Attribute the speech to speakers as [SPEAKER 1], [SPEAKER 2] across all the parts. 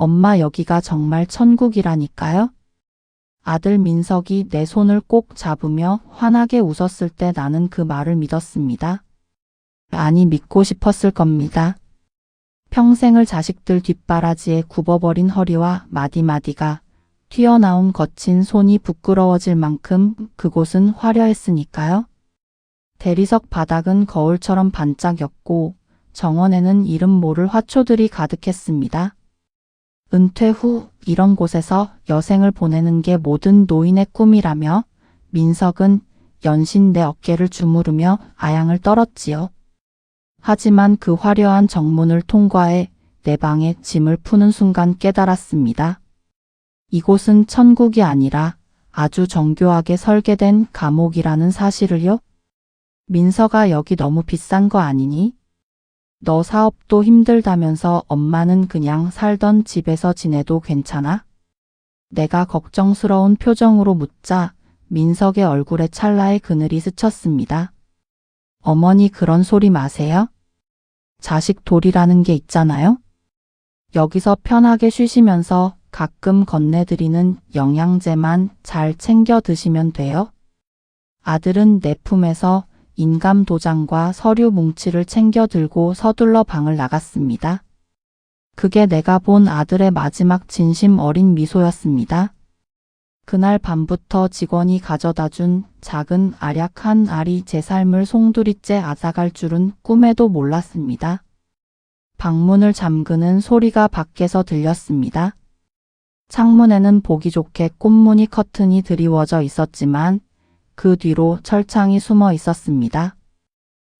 [SPEAKER 1] 엄마 여기가 정말 천국이라니까요? 아들 민석이 내 손을 꼭 잡으며 환하게 웃었을 때 나는 그 말을 믿었습니다. 아니 믿고 싶었을 겁니다. 평생을 자식들 뒷바라지에 굽어버린 허리와 마디마디가 튀어나온 거친 손이 부끄러워질 만큼 그곳은 화려했으니까요. 대리석 바닥은 거울처럼 반짝였고 정원에는 이름 모를 화초들이 가득했습니다. 은퇴 후 이런 곳에서 여생을 보내는 게 모든 노인의 꿈이라며 민석은 연신 내 어깨를 주무르며 아양을 떨었지요. 하지만 그 화려한 정문을 통과해 내 방에 짐을 푸는 순간 깨달았습니다. 이곳은 천국이 아니라 아주 정교하게 설계된 감옥이라는 사실을요. 민석아 여기 너무 비싼 거 아니니? 너 사업도 힘들다면서 엄마는 그냥 살던 집에서 지내도 괜찮아? 내가 걱정스러운 표정으로 묻자 민석의 얼굴에 찰나의 그늘이 스쳤습니다. 어머니 그런 소리 마세요. 자식 돌이라는 게 있잖아요. 여기서 편하게 쉬시면서 가끔 건네드리는 영양제만 잘 챙겨 드시면 돼요. 아들은 내 품에서 인감 도장과 서류 뭉치를 챙겨 들고 서둘러 방을 나갔습니다. 그게 내가 본 아들의 마지막 진심 어린 미소였습니다. 그날 밤부터 직원이 가져다 준 작은 알약 한 알이 제 삶을 송두리째 앗아갈 줄은 꿈에도 몰랐습니다. 방문을 잠그는 소리가 밖에서 들렸습니다. 창문에는 보기 좋게 꽃무늬 커튼이 드리워져 있었지만 그 뒤로 철창이 숨어 있었습니다.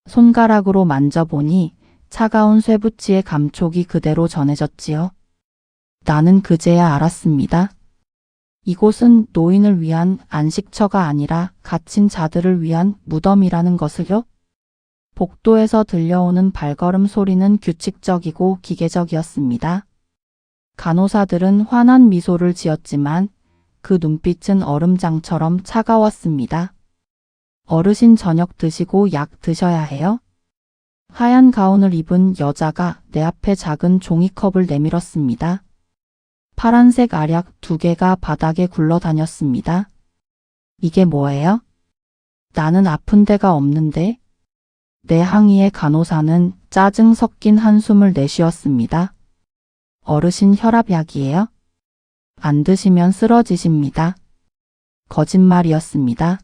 [SPEAKER 1] 손가락으로 만져보니 차가운 쇠붙이의 감촉이 그대로 전해졌지요. 나는 그제야 알았습니다. 이곳은 노인을 위한 안식처가 아니라 갇힌 자들을 위한 무덤이라는 것을요. 복도에서 들려오는 발걸음 소리는 규칙적이고 기계적이었습니다. 간호사들은 환한 미소를 지었지만 그 눈빛은 얼음장처럼 차가웠습니다. 어르신 저녁 드시고 약 드셔야 해요? 하얀 가운을 입은 여자가 내 앞에 작은 종이컵을 내밀었습니다. 파란색 알약 2개가 바닥에 굴러다녔습니다. 이게 뭐예요? 나는 아픈 데가 없는데? 내 항의에 간호사는 짜증 섞인 한숨을 내쉬었습니다. 어르신 혈압약이에요? 안 드시면 쓰러지십니다. 거짓말이었습니다.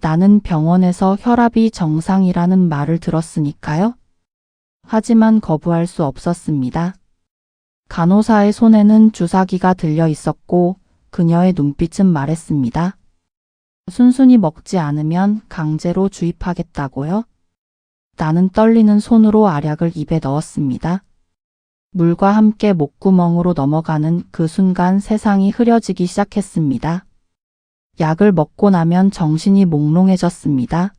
[SPEAKER 1] 나는 병원에서 혈압이 정상이라는 말을 들었으니까요. 하지만 거부할 수 없었습니다. 간호사의 손에는 주사기가 들려 있었고 그녀의 눈빛은 말했습니다. 순순히 먹지 않으면 강제로 주입하겠다고요? 나는 떨리는 손으로 알약을 입에 넣었습니다. 물과 함께 목구멍으로 넘어가는 그 순간 세상이 흐려지기 시작했습니다. 약을 먹고 나면 정신이 몽롱해졌습니다.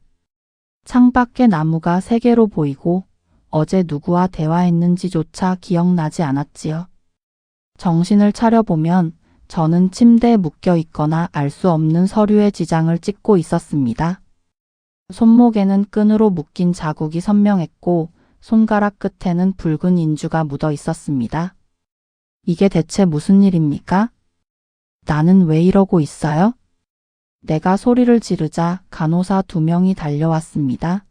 [SPEAKER 1] 창밖에 나무가 3개로 보이고 어제 누구와 대화했는지조차 기억나지 않았지요. 정신을 차려보면 저는 침대에 묶여 있거나 알 수 없는 서류의 지장을 찍고 있었습니다. 손목에는 끈으로 묶인 자국이 선명했고 손가락 끝에는 붉은 인주가 묻어 있었습니다. 이게 대체 무슨 일입니까? 나는 왜 이러고 있어요? 내가 소리를 지르자 간호사 2명이 달려왔습니다.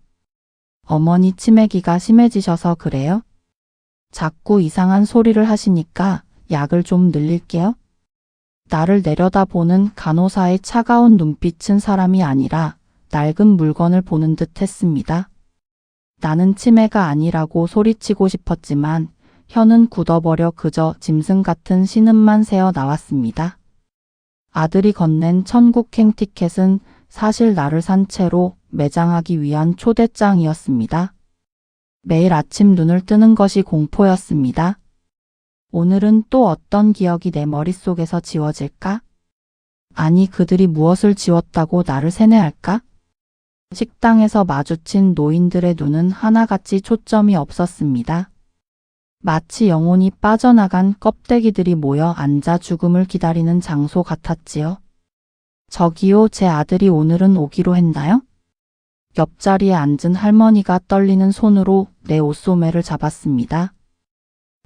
[SPEAKER 1] 어머니 치매기가 심해지셔서 그래요? 자꾸 이상한 소리를 하시니까 약을 좀 늘릴게요. 나를 내려다보는 간호사의 차가운 눈빛은 사람이 아니라 낡은 물건을 보는 듯 했습니다. 나는 치매가 아니라고 소리치고 싶었지만 혀는 굳어버려 그저 짐승 같은 신음만 새어 나왔습니다. 아들이 건넨 천국행 티켓은 사실 나를 산채로 매장하기 위한 초대장이었습니다. 매일 아침 눈을 뜨는 것이 공포였습니다. 오늘은 또 어떤 기억이 내 머릿속에서 지워질까? 아니 그들이 무엇을 지웠다고 나를 세뇌할까? 식당에서 마주친 노인들의 눈은 하나같이 초점이 없었습니다. 마치 영혼이 빠져나간 껍데기들이 모여 앉아 죽음을 기다리는 장소 같았지요. 저기요, 제 아들이 오늘은 오기로 했나요? 옆자리에 앉은 할머니가 떨리는 손으로 내 옷소매를 잡았습니다.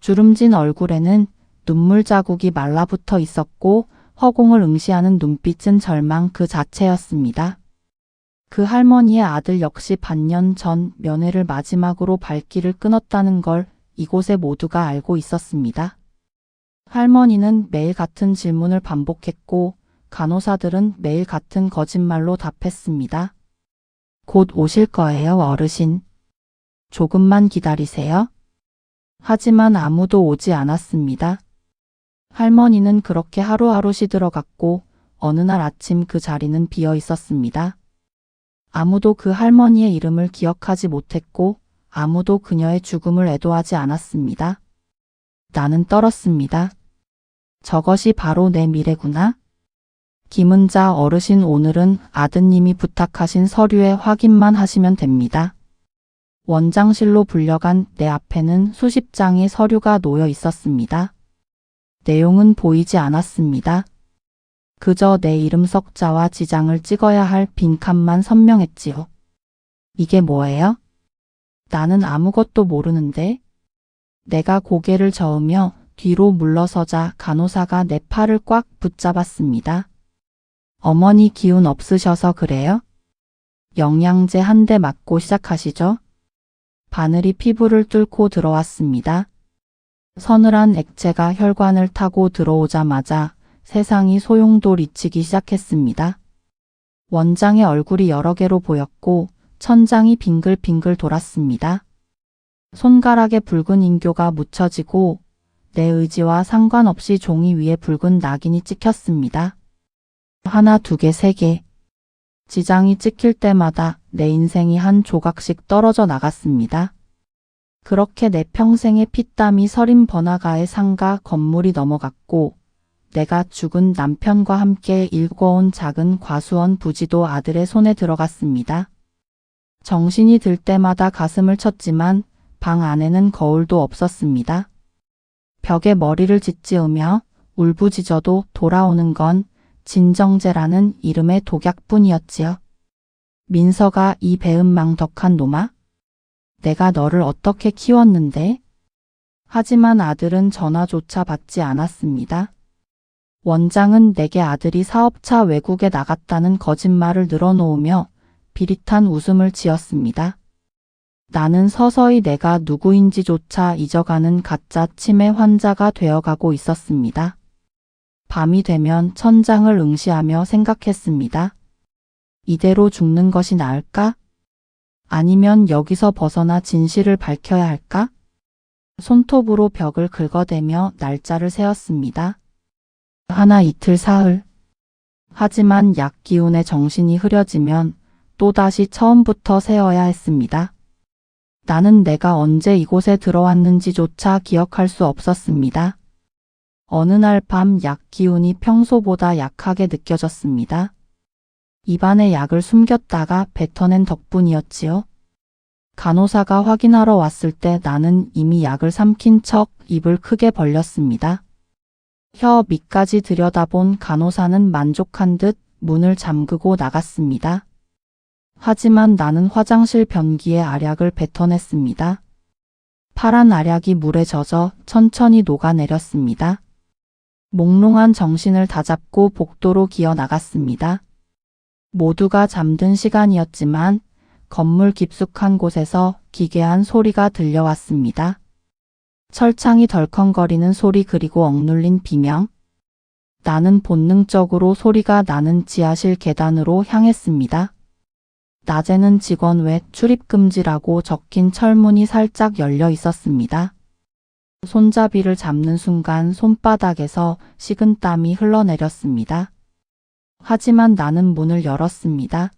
[SPEAKER 1] 주름진 얼굴에는 눈물 자국이 말라붙어 있었고 허공을 응시하는 눈빛은 절망 그 자체였습니다. 그 할머니의 아들 역시 반년 전 면회를 마지막으로 발길을 끊었다는 걸 이곳에 모두가 알고 있었습니다. 할머니는 매일 같은 질문을 반복했고 간호사들은 매일 같은 거짓말로 답했습니다. 곧 오실 거예요, 어르신. 조금만 기다리세요. 하지만 아무도 오지 않았습니다. 할머니는 그렇게 하루하루 시들어갔고 어느 날 아침 그 자리는 비어 있었습니다. 아무도 그 할머니의 이름을 기억하지 못했고 아무도 그녀의 죽음을 애도하지 않았습니다. 나는 떨었습니다. 저것이 바로 내 미래구나. 김은자 어르신, 오늘은 아드님이 부탁하신 서류의 확인만 하시면 됩니다. 원장실로 불려간 내 앞에는 수십 장의 서류가 놓여 있었습니다. 내용은 보이지 않았습니다. 그저 내 이름 석자와 지장을 찍어야 할 빈칸만 선명했지요. 이게 뭐예요? 나는 아무것도 모르는데. 내가 고개를 저으며 뒤로 물러서자 간호사가 내 팔을 꽉 붙잡았습니다. 어머니 기운 없으셔서 그래요? 영양제 한 대 맞고 시작하시죠. 바늘이 피부를 뚫고 들어왔습니다. 서늘한 액체가 혈관을 타고 들어오자마자 세상이 소용돌이치기 시작했습니다. 원장의 얼굴이 여러 개로 보였고 천장이 빙글빙글 돌았습니다. 손가락에 붉은 인교가 묻혀지고 내 의지와 상관없이 종이 위에 붉은 낙인이 찍혔습니다. 하나, 두 개, 세 개. 지장이 찍힐 때마다 내 인생이 한 조각씩 떨어져 나갔습니다. 그렇게 내 평생의 피땀이 서린 번화가의 상가 건물이 넘어갔고 내가 죽은 남편과 함께 일궈온 작은 과수원 부지도 아들의 손에 들어갔습니다. 정신이 들 때마다 가슴을 쳤지만 방 안에는 거울도 없었습니다. 벽에 머리를 짓지으며 울부짖어도 돌아오는 건 진정제라는 이름의 독약뿐이었지요. 민서가, 이 배은망덕한 놈아. 내가 너를 어떻게 키웠는데? 하지만 아들은 전화조차 받지 않았습니다. 원장은 내게 아들이 사업차 외국에 나갔다는 거짓말을 늘어놓으며 비릿한 웃음을 지었습니다. 나는 서서히 내가 누구인지조차 잊어가는 가짜 치매 환자가 되어가고 있었습니다. 밤이 되면 천장을 응시하며 생각했습니다. 이대로 죽는 것이 나을까? 아니면 여기서 벗어나 진실을 밝혀야 할까? 손톱으로 벽을 긁어대며 날짜를 세었습니다. 하나, 이틀, 사흘. 하지만 약 기운에 정신이 흐려지면 또다시 처음부터 세어야 했습니다. 나는 내가 언제 이곳에 들어왔는지조차 기억할 수 없었습니다. 어느 날 밤 약 기운이 평소보다 약하게 느껴졌습니다. 입안에 약을 숨겼다가 뱉어낸 덕분이었지요. 간호사가 확인하러 왔을 때 나는 이미 약을 삼킨 척 입을 크게 벌렸습니다. 혀 밑까지 들여다본 간호사는 만족한 듯 문을 잠그고 나갔습니다. 하지만 나는 화장실 변기에 알약을 뱉어냈습니다. 파란 알약이 물에 젖어 천천히 녹아내렸습니다. 몽롱한 정신을 다잡고 복도로 기어 나갔습니다. 모두가 잠든 시간이었지만 건물 깊숙한 곳에서 기괴한 소리가 들려왔습니다. 철창이 덜컹거리는 소리, 그리고 억눌린 비명. 나는 본능적으로 소리가 나는 지하실 계단으로 향했습니다. 낮에는 직원 외 출입금지라고 적힌 철문이 살짝 열려 있었습니다. 손잡이를 잡는 순간 손바닥에서 식은땀이 흘러내렸습니다. 하지만 나는 문을 열었습니다.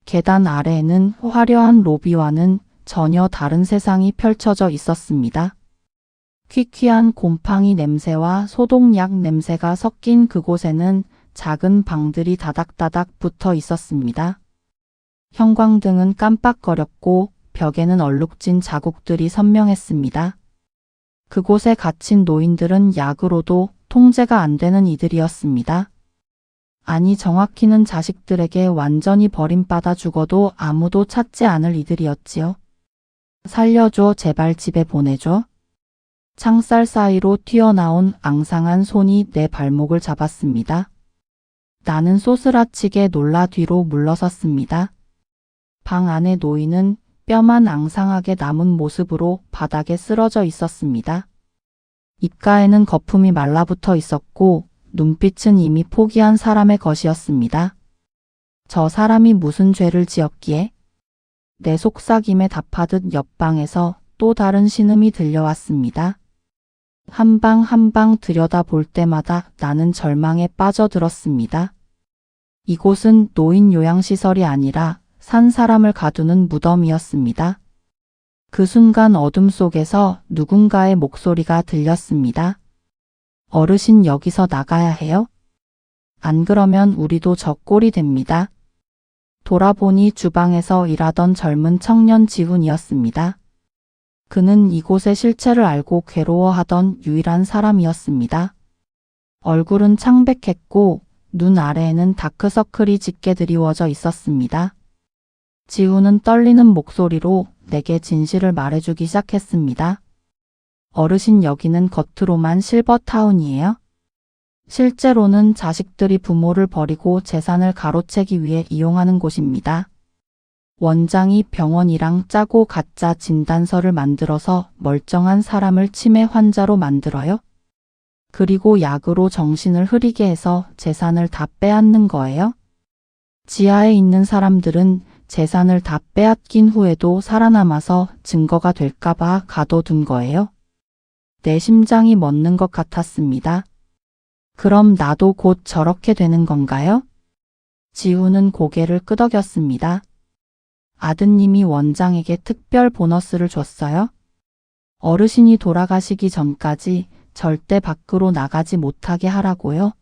[SPEAKER 1] 계단 아래에는 화려한 로비와는 전혀 다른 세상이 펼쳐져 있었습니다. 퀴퀴한 곰팡이 냄새와 소독약 냄새가 섞인 그곳에는 작은 방들이 다닥다닥 붙어 있었습니다. 형광등은 깜빡거렸고 벽에는 얼룩진 자국들이 선명했습니다. 그곳에 갇힌 노인들은 약으로도 통제가 안 되는 이들이었습니다. 아니, 정확히는 자식들에게 완전히 버림받아 죽어도 아무도 찾지 않을 이들이었지요. 살려줘, 제발 집에 보내줘. 창살 사이로 튀어나온 앙상한 손이 내 발목을 잡았습니다. 나는 소스라치게 놀라 뒤로 물러섰습니다. 방 안의 노인은 뼈만 앙상하게 남은 모습으로 바닥에 쓰러져 있었습니다. 입가에는 거품이 말라붙어 있었고 눈빛은 이미 포기한 사람의 것이었습니다. 저 사람이 무슨 죄를 지었기에? 내 속삭임에 답하듯 옆방에서 또 다른 신음이 들려왔습니다. 한 방 한 방 들여다볼 때마다 나는 절망에 빠져들었습니다. 이곳은 노인 요양시설이 아니라 산 사람을 가두는 무덤이었습니다. 그 순간 어둠 속에서 누군가의 목소리가 들렸습니다. 어르신 여기서 나가야 해요? 안 그러면 우리도 저 꼴이 됩니다. 돌아보니 주방에서 일하던 젊은 청년 지훈이었습니다. 그는 이곳의 실체를 알고 괴로워하던 유일한 사람이었습니다. 얼굴은 창백했고 눈 아래에는 다크서클이 짙게 드리워져 있었습니다. 지훈은 떨리는 목소리로 내게 진실을 말해주기 시작했습니다. 어르신 여기는 겉으로만 실버타운이에요. 실제로는 자식들이 부모를 버리고 재산을 가로채기 위해 이용하는 곳입니다. 원장이 병원이랑 짜고 가짜 진단서를 만들어서 멀쩡한 사람을 치매 환자로 만들어요. 그리고 약으로 정신을 흐리게 해서 재산을 다 빼앗는 거예요. 지하에 있는 사람들은 재산을 다 빼앗긴 후에도 살아남아서 증거가 될까봐 가둬둔 거예요. 내 심장이 멎는 것 같았습니다. 그럼 나도 곧 저렇게 되는 건가요? 지훈은 고개를 끄덕였습니다. 아드님이 원장에게 특별 보너스를 줬어요. 어르신이 돌아가시기 전까지 절대 밖으로 나가지 못하게 하라고요.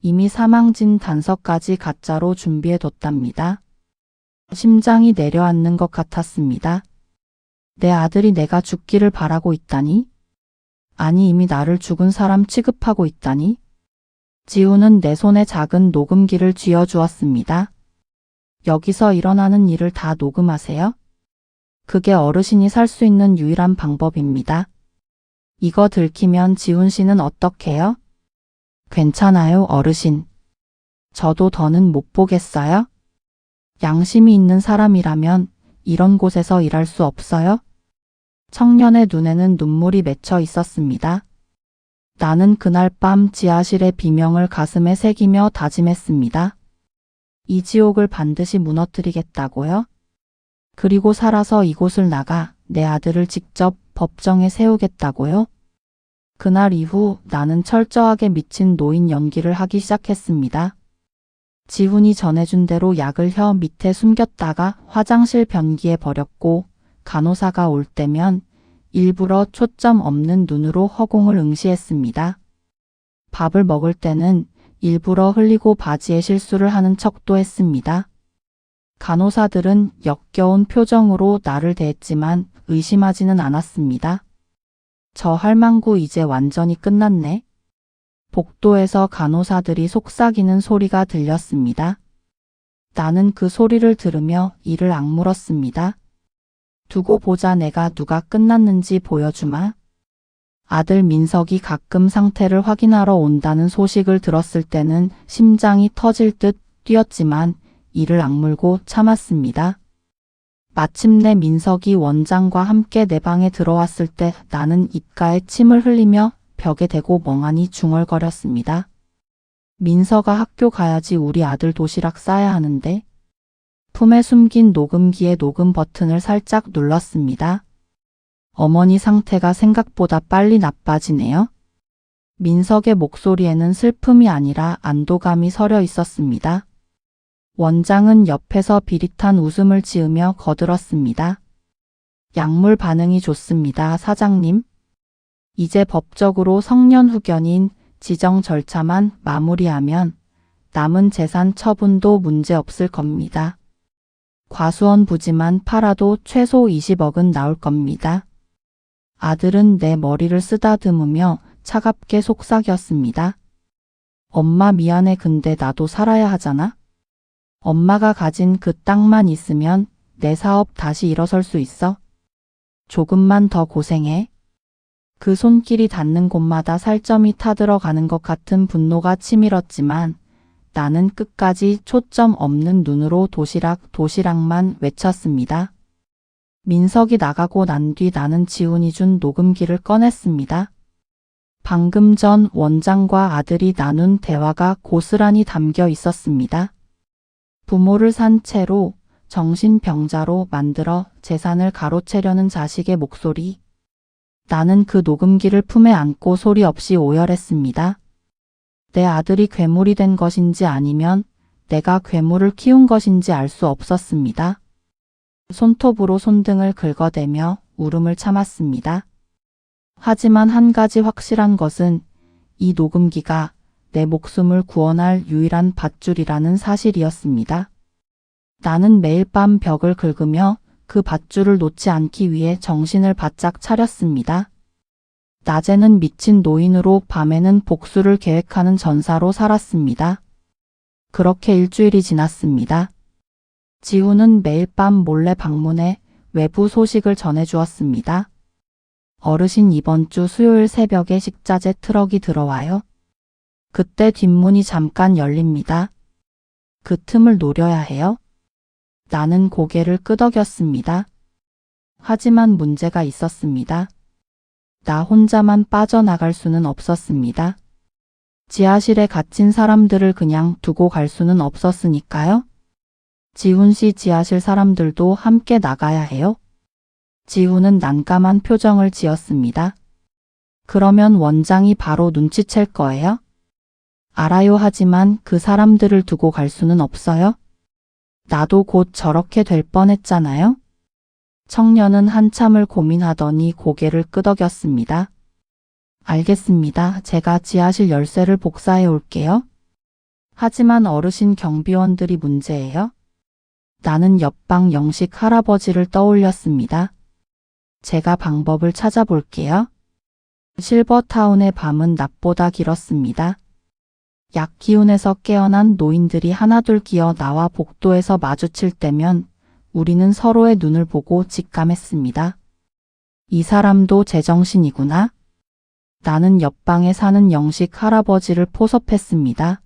[SPEAKER 1] 이미 사망진 단서까지 가짜로 준비해뒀답니다. 심장이 내려앉는 것 같았습니다. 내 아들이 내가 죽기를 바라고 있다니? 아니 이미 나를 죽은 사람 취급하고 있다니? 지훈은 내 손에 작은 녹음기를 쥐어주었습니다. 여기서 일어나는 일을 다 녹음하세요. 그게 어르신이 살 수 있는 유일한 방법입니다. 이거 들키면 지훈 씨는 어떡해요? 괜찮아요, 어르신. 저도 더는 못 보겠어요? 양심이 있는 사람이라면 이런 곳에서 일할 수 없어요? 청년의 눈에는 눈물이 맺혀 있었습니다. 나는 그날 밤 지하실의 비명을 가슴에 새기며 다짐했습니다. 이 지옥을 반드시 무너뜨리겠다고요? 그리고 살아서 이곳을 나가 내 아들을 직접 법정에 세우겠다고요? 그날 이후 나는 철저하게 미친 노인 연기를 하기 시작했습니다. 지훈이 전해준 대로 약을 혀 밑에 숨겼다가 화장실 변기에 버렸고 간호사가 올 때면 일부러 초점 없는 눈으로 허공을 응시했습니다. 밥을 먹을 때는 일부러 흘리고 바지에 실수를 하는 척도 했습니다. 간호사들은 역겨운 표정으로 나를 대했지만 의심하지는 않았습니다. 저 할망구 이제 완전히 끝났네. 복도에서 간호사들이 속삭이는 소리가 들렸습니다. 나는 그 소리를 들으며 이를 악물었습니다. 두고 보자 내가 누가 끝났는지 보여주마. 아들 민석이 가끔 상태를 확인하러 온다는 소식을 들었을 때는 심장이 터질 듯 뛰었지만 이를 악물고 참았습니다. 마침내 민석이 원장과 함께 내 방에 들어왔을 때 나는 입가에 침을 흘리며 벽에 대고 멍하니 중얼거렸습니다. 민서가 학교 가야지 우리 아들 도시락 싸야 하는데. 품에 숨긴 녹음기의 녹음 버튼을 살짝 눌렀습니다. 어머니 상태가 생각보다 빨리 나빠지네요. 민석의 목소리에는 슬픔이 아니라 안도감이 서려 있었습니다. 원장은 옆에서 비릿한 웃음을 지으며 거들었습니다. 약물 반응이 좋습니다, 사장님. 이제 법적으로 성년 후견인 지정 절차만 마무리하면 남은 재산 처분도 문제 없을 겁니다. 과수원 부지만 팔아도 최소 20억은 나올 겁니다. 아들은 내 머리를 쓰다듬으며 차갑게 속삭였습니다. 엄마 미안해 근데 나도 살아야 하잖아. 엄마가 가진 그 땅만 있으면 내 사업 다시 일어설 수 있어. 조금만 더 고생해. 그 손길이 닿는 곳마다 살점이 타들어가는 것 같은 분노가 치밀었지만 나는 끝까지 초점 없는 눈으로 도시락, 도시락만 외쳤습니다. 민석이 나가고 난 뒤 나는 지훈이 준 녹음기를 꺼냈습니다. 방금 전 원장과 아들이 나눈 대화가 고스란히 담겨 있었습니다. 부모를 산 채로 정신병자로 만들어 재산을 가로채려는 자식의 목소리. 나는 그 녹음기를 품에 안고 소리 없이 오열했습니다. 내 아들이 괴물이 된 것인지 아니면 내가 괴물을 키운 것인지 알 수 없었습니다. 손톱으로 손등을 긁어대며 울음을 참았습니다. 하지만 한 가지 확실한 것은 이 녹음기가 내 목숨을 구원할 유일한 밧줄이라는 사실이었습니다. 나는 매일 밤 벽을 긁으며 그 밧줄을 놓지 않기 위해 정신을 바짝 차렸습니다. 낮에는 미친 노인으로 밤에는 복수를 계획하는 전사로 살았습니다. 그렇게 일주일이 지났습니다. 지훈은 매일 밤 몰래 방문해 외부 소식을 전해주었습니다. 어르신 이번 주 수요일 새벽에 식자재 트럭이 들어와요. 그때 뒷문이 잠깐 열립니다. 그 틈을 노려야 해요. 나는 고개를 끄덕였습니다. 하지만 문제가 있었습니다. 나 혼자만 빠져나갈 수는 없었습니다. 지하실에 갇힌 사람들을 그냥 두고 갈 수는 없었으니까요. 지훈 씨 지하실 사람들도 함께 나가야 해요. 지훈은 난감한 표정을 지었습니다. 그러면 원장이 바로 눈치챌 거예요? 알아요. 하지만 그 사람들을 두고 갈 수는 없어요. 나도 곧 저렇게 될 뻔했잖아요. 청년은 한참을 고민하더니 고개를 끄덕였습니다. 알겠습니다. 제가 지하실 열쇠를 복사해 올게요. 하지만 어르신 경비원들이 문제예요. 나는 옆방 영식 할아버지를 떠올렸습니다. 제가 방법을 찾아볼게요. 실버타운의 밤은 낮보다 길었습니다. 약기운에서 깨어난 노인들이 하나둘 기어 나와 복도에서 마주칠 때면 우리는 서로의 눈을 보고 직감했습니다. 이 사람도 제정신이구나. 나는 옆방에 사는 영식 할아버지를 포섭했습니다.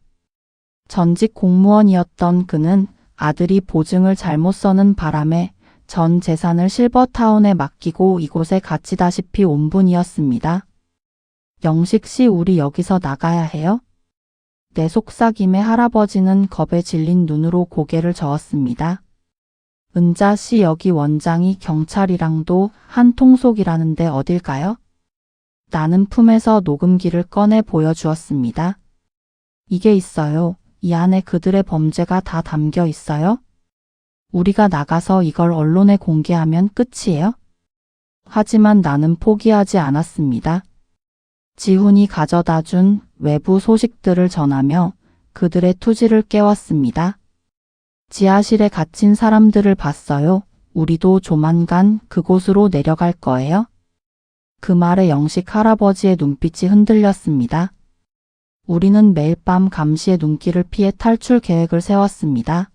[SPEAKER 1] 전직 공무원이었던 그는 아들이 보증을 잘못 서는 바람에 전 재산을 실버타운에 맡기고 이곳에 갇히다시피 온 분이었습니다. 영식 씨, 우리 여기서 나가야 해요? 내 속삭임에 할아버지는 겁에 질린 눈으로 고개를 저었습니다. 은자 씨, 여기 원장이 경찰이랑도 한 통속이라는데 어딜까요? 나는 품에서 녹음기를 꺼내 보여주었습니다. 이게 있어요. 이 안에 그들의 범죄가 다 담겨 있어요. 우리가 나가서 이걸 언론에 공개하면 끝이에요. 하지만 나는 포기하지 않았습니다. 지훈이 가져다 준 외부 소식들을 전하며 그들의 투지를 깨웠습니다. 지하실에 갇힌 사람들을 봤어요. 우리도 조만간 그곳으로 내려갈 거예요. 그 말에 영식 할아버지의 눈빛이 흔들렸습니다. 우리는 매일 밤 감시의 눈길을 피해 탈출 계획을 세웠습니다.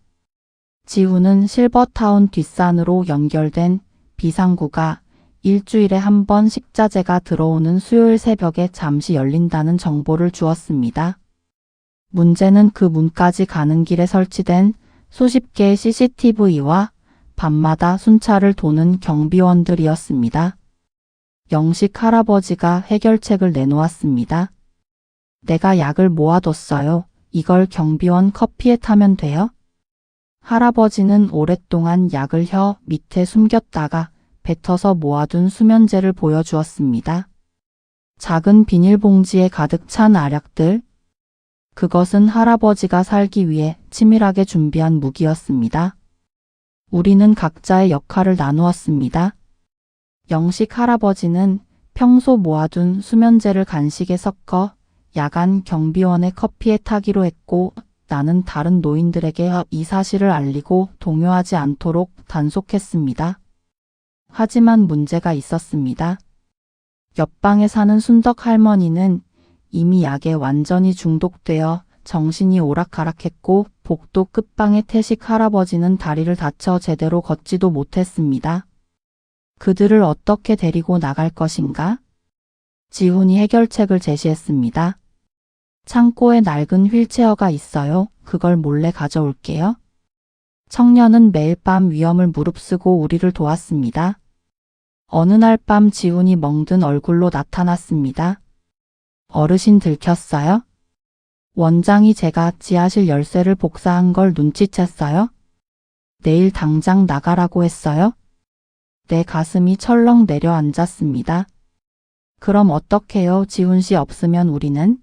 [SPEAKER 1] 지훈은 실버타운 뒷산으로 연결된 비상구가 일주일에 한 번 식자재가 들어오는 수요일 새벽에 잠시 열린다는 정보를 주었습니다. 문제는 그 문까지 가는 길에 설치된 수십 개의 CCTV와 밤마다 순찰을 도는 경비원들이었습니다. 영식 할아버지가 해결책을 내놓았습니다. 내가 약을 모아뒀어요. 이걸 경비원 커피에 타면 돼요? 할아버지는 오랫동안 약을 혀 밑에 숨겼다가 뱉어서 모아둔 수면제를 보여주었습니다. 작은 비닐봉지에 가득 찬 알약들. 그것은 할아버지가 살기 위해 치밀하게 준비한 무기였습니다. 우리는 각자의 역할을 나누었습니다. 영식 할아버지는 평소 모아둔 수면제를 간식에 섞어 야간 경비원의 커피에 타기로 했고, 나는 다른 노인들에게 이 사실을 알리고 동요하지 않도록 단속했습니다. 하지만 문제가 있었습니다. 옆방에 사는 순덕 할머니는 이미 약에 완전히 중독되어 정신이 오락가락했고, 복도 끝방의 태식 할아버지는 다리를 다쳐 제대로 걷지도 못했습니다. 그들을 어떻게 데리고 나갈 것인가? 지훈이 해결책을 제시했습니다. 창고에 낡은 휠체어가 있어요. 그걸 몰래 가져올게요. 청년은 매일 밤 위험을 무릅쓰고 우리를 도왔습니다. 어느 날 밤 지훈이 멍든 얼굴로 나타났습니다. 어르신 들켰어요? 원장이 제가 지하실 열쇠를 복사한 걸 눈치챘어요? 내일 당장 나가라고 했어요? 내 가슴이 철렁 내려앉았습니다. 그럼 어떡해요? 지훈 씨 없으면 우리는?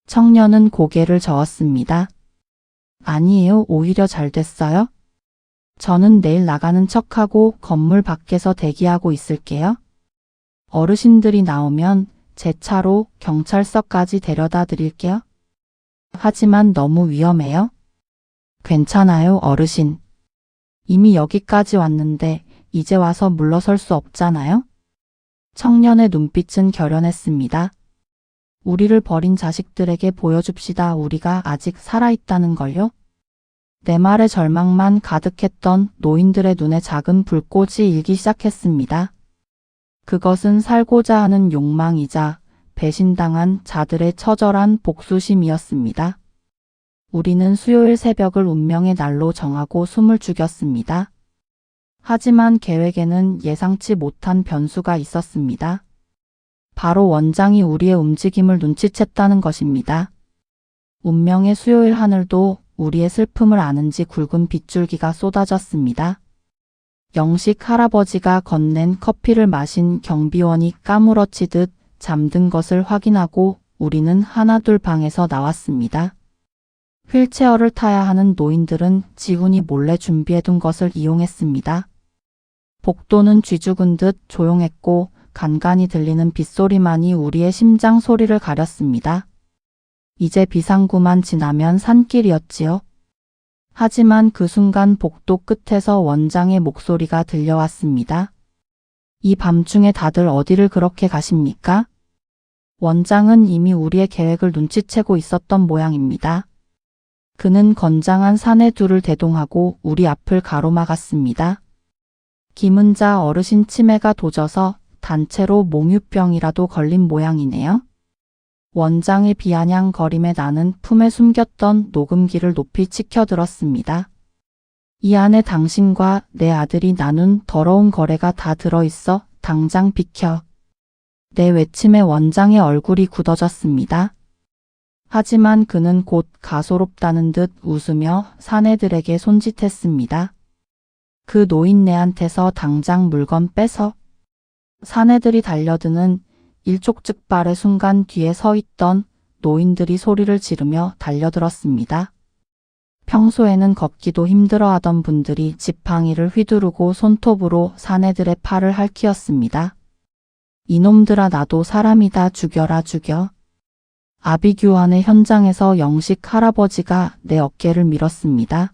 [SPEAKER 1] 청년은 고개를 저었습니다. 아니에요. 오히려 잘 됐어요. 저는 내일 나가는 척하고 건물 밖에서 대기하고 있을게요. 어르신들이 나오면 제 차로 경찰서까지 데려다 드릴게요. 하지만 너무 위험해요. 괜찮아요, 어르신. 이미 여기까지 왔는데 이제 와서 물러설 수 없잖아요. 청년의 눈빛은 결연했습니다. 우리를 버린 자식들에게 보여줍시다. 우리가 아직 살아있다는 걸요. 내 말에 절망만 가득했던 노인들의 눈에 작은 불꽃이 일기 시작했습니다. 그것은 살고자 하는 욕망이자 배신당한 자들의 처절한 복수심이었습니다. 우리는 수요일 새벽을 운명의 날로 정하고 숨을 죽였습니다. 하지만 계획에는 예상치 못한 변수가 있었습니다. 바로 원장이 우리의 움직임을 눈치챘다는 것입니다. 운명의 수요일 하늘도 우리의 슬픔을 아는지 굵은 빗줄기가 쏟아졌습니다. 영식 할아버지가 건넨 커피를 마신 경비원이 까무러치듯 잠든 것을 확인하고 우리는 하나둘 방에서 나왔습니다. 휠체어를 타야 하는 노인들은 지훈이 몰래 준비해둔 것을 이용했습니다. 복도는 쥐죽은 듯 조용했고 간간히 들리는 빗소리만이 우리의 심장 소리를 가렸습니다. 이제 비상구만 지나면 산길이었지요. 하지만 그 순간 복도 끝에서 원장의 목소리가 들려왔습니다. 이 밤중에 다들 어디를 그렇게 가십니까? 원장은 이미 우리의 계획을 눈치채고 있었던 모양입니다. 그는 건장한 사내 둘을 대동하고 우리 앞을 가로막았습니다. 김은자 어르신 치매가 도져서 단체로 몽유병이라도 걸린 모양이네요. 원장의 비아냥거림에 나는 품에 숨겼던 녹음기를 높이 치켜들었습니다. 이 안에 당신과 내 아들이 나눈 더러운 거래가 다 들어있어. 당장 비켜. 내 외침에 원장의 얼굴이 굳어졌습니다. 하지만 그는 곧 가소롭다는 듯 웃으며 사내들에게 손짓했습니다. 그 노인네한테서 당장 물건 뺏어. 사내들이 달려드는 일촉즉발의 순간 뒤에 서 있던 노인들이 소리를 지르며 달려들었습니다. 평소에는 걷기도 힘들어하던 분들이 지팡이를 휘두르고 손톱으로 사내들의 팔을 핥히었습니다. 이놈들아, 나도 사람이다. 죽여라, 죽여. 아비규환의 현장에서 영식 할아버지가 내 어깨를 밀었습니다.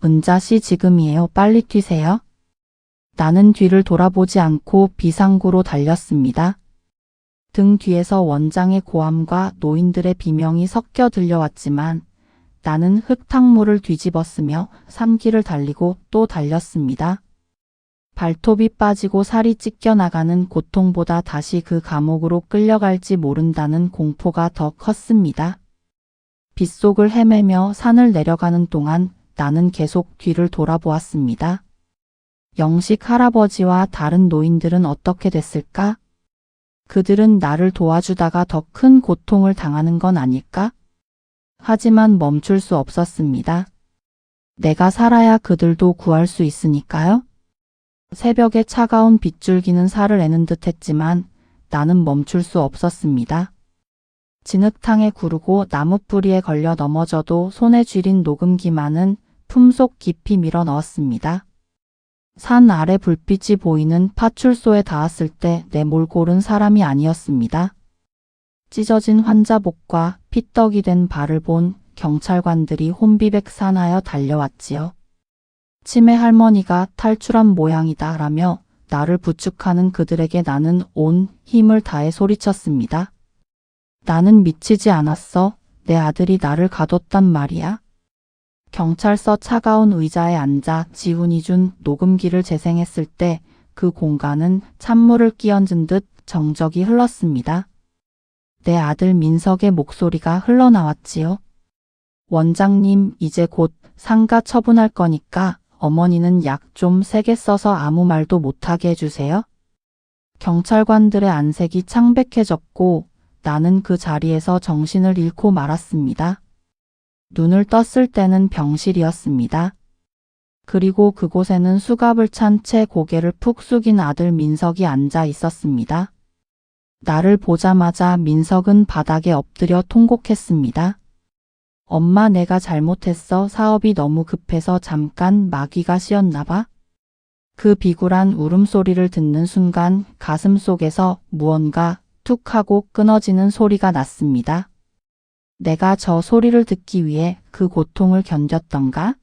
[SPEAKER 1] 은자 씨, 지금이에요. 빨리 튀세요. 나는 뒤를 돌아보지 않고 비상구로 달렸습니다. 등 뒤에서 원장의 고함과 노인들의 비명이 섞여 들려왔지만 나는 흙탕물을 뒤집었으며 산길을 달리고 또 달렸습니다. 발톱이 빠지고 살이 찢겨나가는 고통보다 다시 그 감옥으로 끌려갈지 모른다는 공포가 더 컸습니다. 빗속을 헤매며 산을 내려가는 동안 나는 계속 뒤를 돌아보았습니다. 영식 할아버지와 다른 노인들은 어떻게 됐을까? 그들은 나를 도와주다가 더 큰 고통을 당하는 건 아닐까? 하지만 멈출 수 없었습니다. 내가 살아야 그들도 구할 수 있으니까요. 새벽의 차가운 빗줄기는 살을 애는 듯 했지만 나는 멈출 수 없었습니다. 진흙탕에 구르고 나뭇뿌리에 걸려 넘어져도 손에 쥐린 녹음기만은 품속 깊이 밀어 넣었습니다. 산 아래 불빛이 보이는 파출소에 닿았을 때 내 몰골은 사람이 아니었습니다. 찢어진 환자복과 피떡이 된 발을 본 경찰관들이 혼비백산하여 달려왔지요. 치매 할머니가 탈출한 모양이다 라며 나를 부축하는 그들에게 나는 온 힘을 다해 소리쳤습니다. 나는 미치지 않았어. 내 아들이 나를 가뒀단 말이야. 경찰서 차가운 의자에 앉아 지훈이 준 녹음기를 재생했을 때 그 공간은 찬물을 끼얹은 듯 정적이 흘렀습니다. 내 아들 민석의 목소리가 흘러나왔지요. 원장님, 이제 곧 상가 처분할 거니까 어머니는 약 좀 세게 써서 아무 말도 못하게 해주세요. 경찰관들의 안색이 창백해졌고 나는 그 자리에서 정신을 잃고 말았습니다. 눈을 떴을 때는 병실이었습니다. 그리고 그곳에는 수갑을 찬 채 고개를 푹 숙인 아들 민석이 앉아 있었습니다. 나를 보자마자 민석은 바닥에 엎드려 통곡했습니다. 엄마, 내가 잘못했어. 사업이 너무 급해서 잠깐 마귀가 씌었나 봐. 그 비굴한 울음소리를 듣는 순간 가슴 속에서 무언가 툭 하고 끊어지는 소리가 났습니다. 내가 저 소리를 듣기 위해 그 고통을 견뎠던가?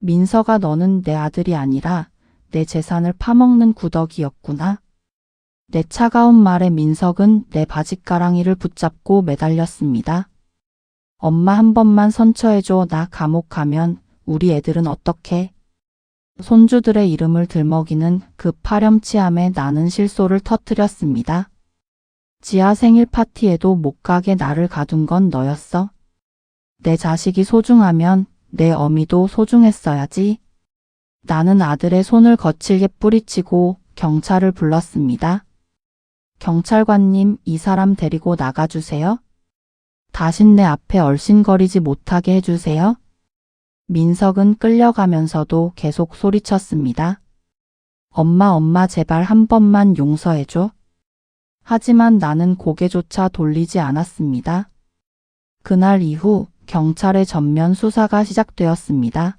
[SPEAKER 1] 민석아, 너는 내 아들이 아니라 내 재산을 파먹는 구더기였구나. 내 차가운 말에 민석은 내 바짓가랑이를 붙잡고 매달렸습니다. 엄마, 한 번만 선처해줘. 나 감옥 가면 우리 애들은 어떡해? 손주들의 이름을 들먹이는 그 파렴치함에 나는 실소를 터뜨렸습니다. 지아 생일 파티에도 못 가게 나를 가둔 건 너였어. 내 자식이 소중하면 내 어미도 소중했어야지. 나는 아들의 손을 거칠게 뿌리치고 경찰을 불렀습니다. 경찰관님, 이 사람 데리고 나가주세요. 다신 내 앞에 얼씬거리지 못하게 해주세요. 민석은 끌려가면서도 계속 소리쳤습니다. 엄마, 제발 한 번만 용서해줘. 하지만 나는 고개조차 돌리지 않았습니다. 그날 이후 경찰의 전면 수사가 시작되었습니다.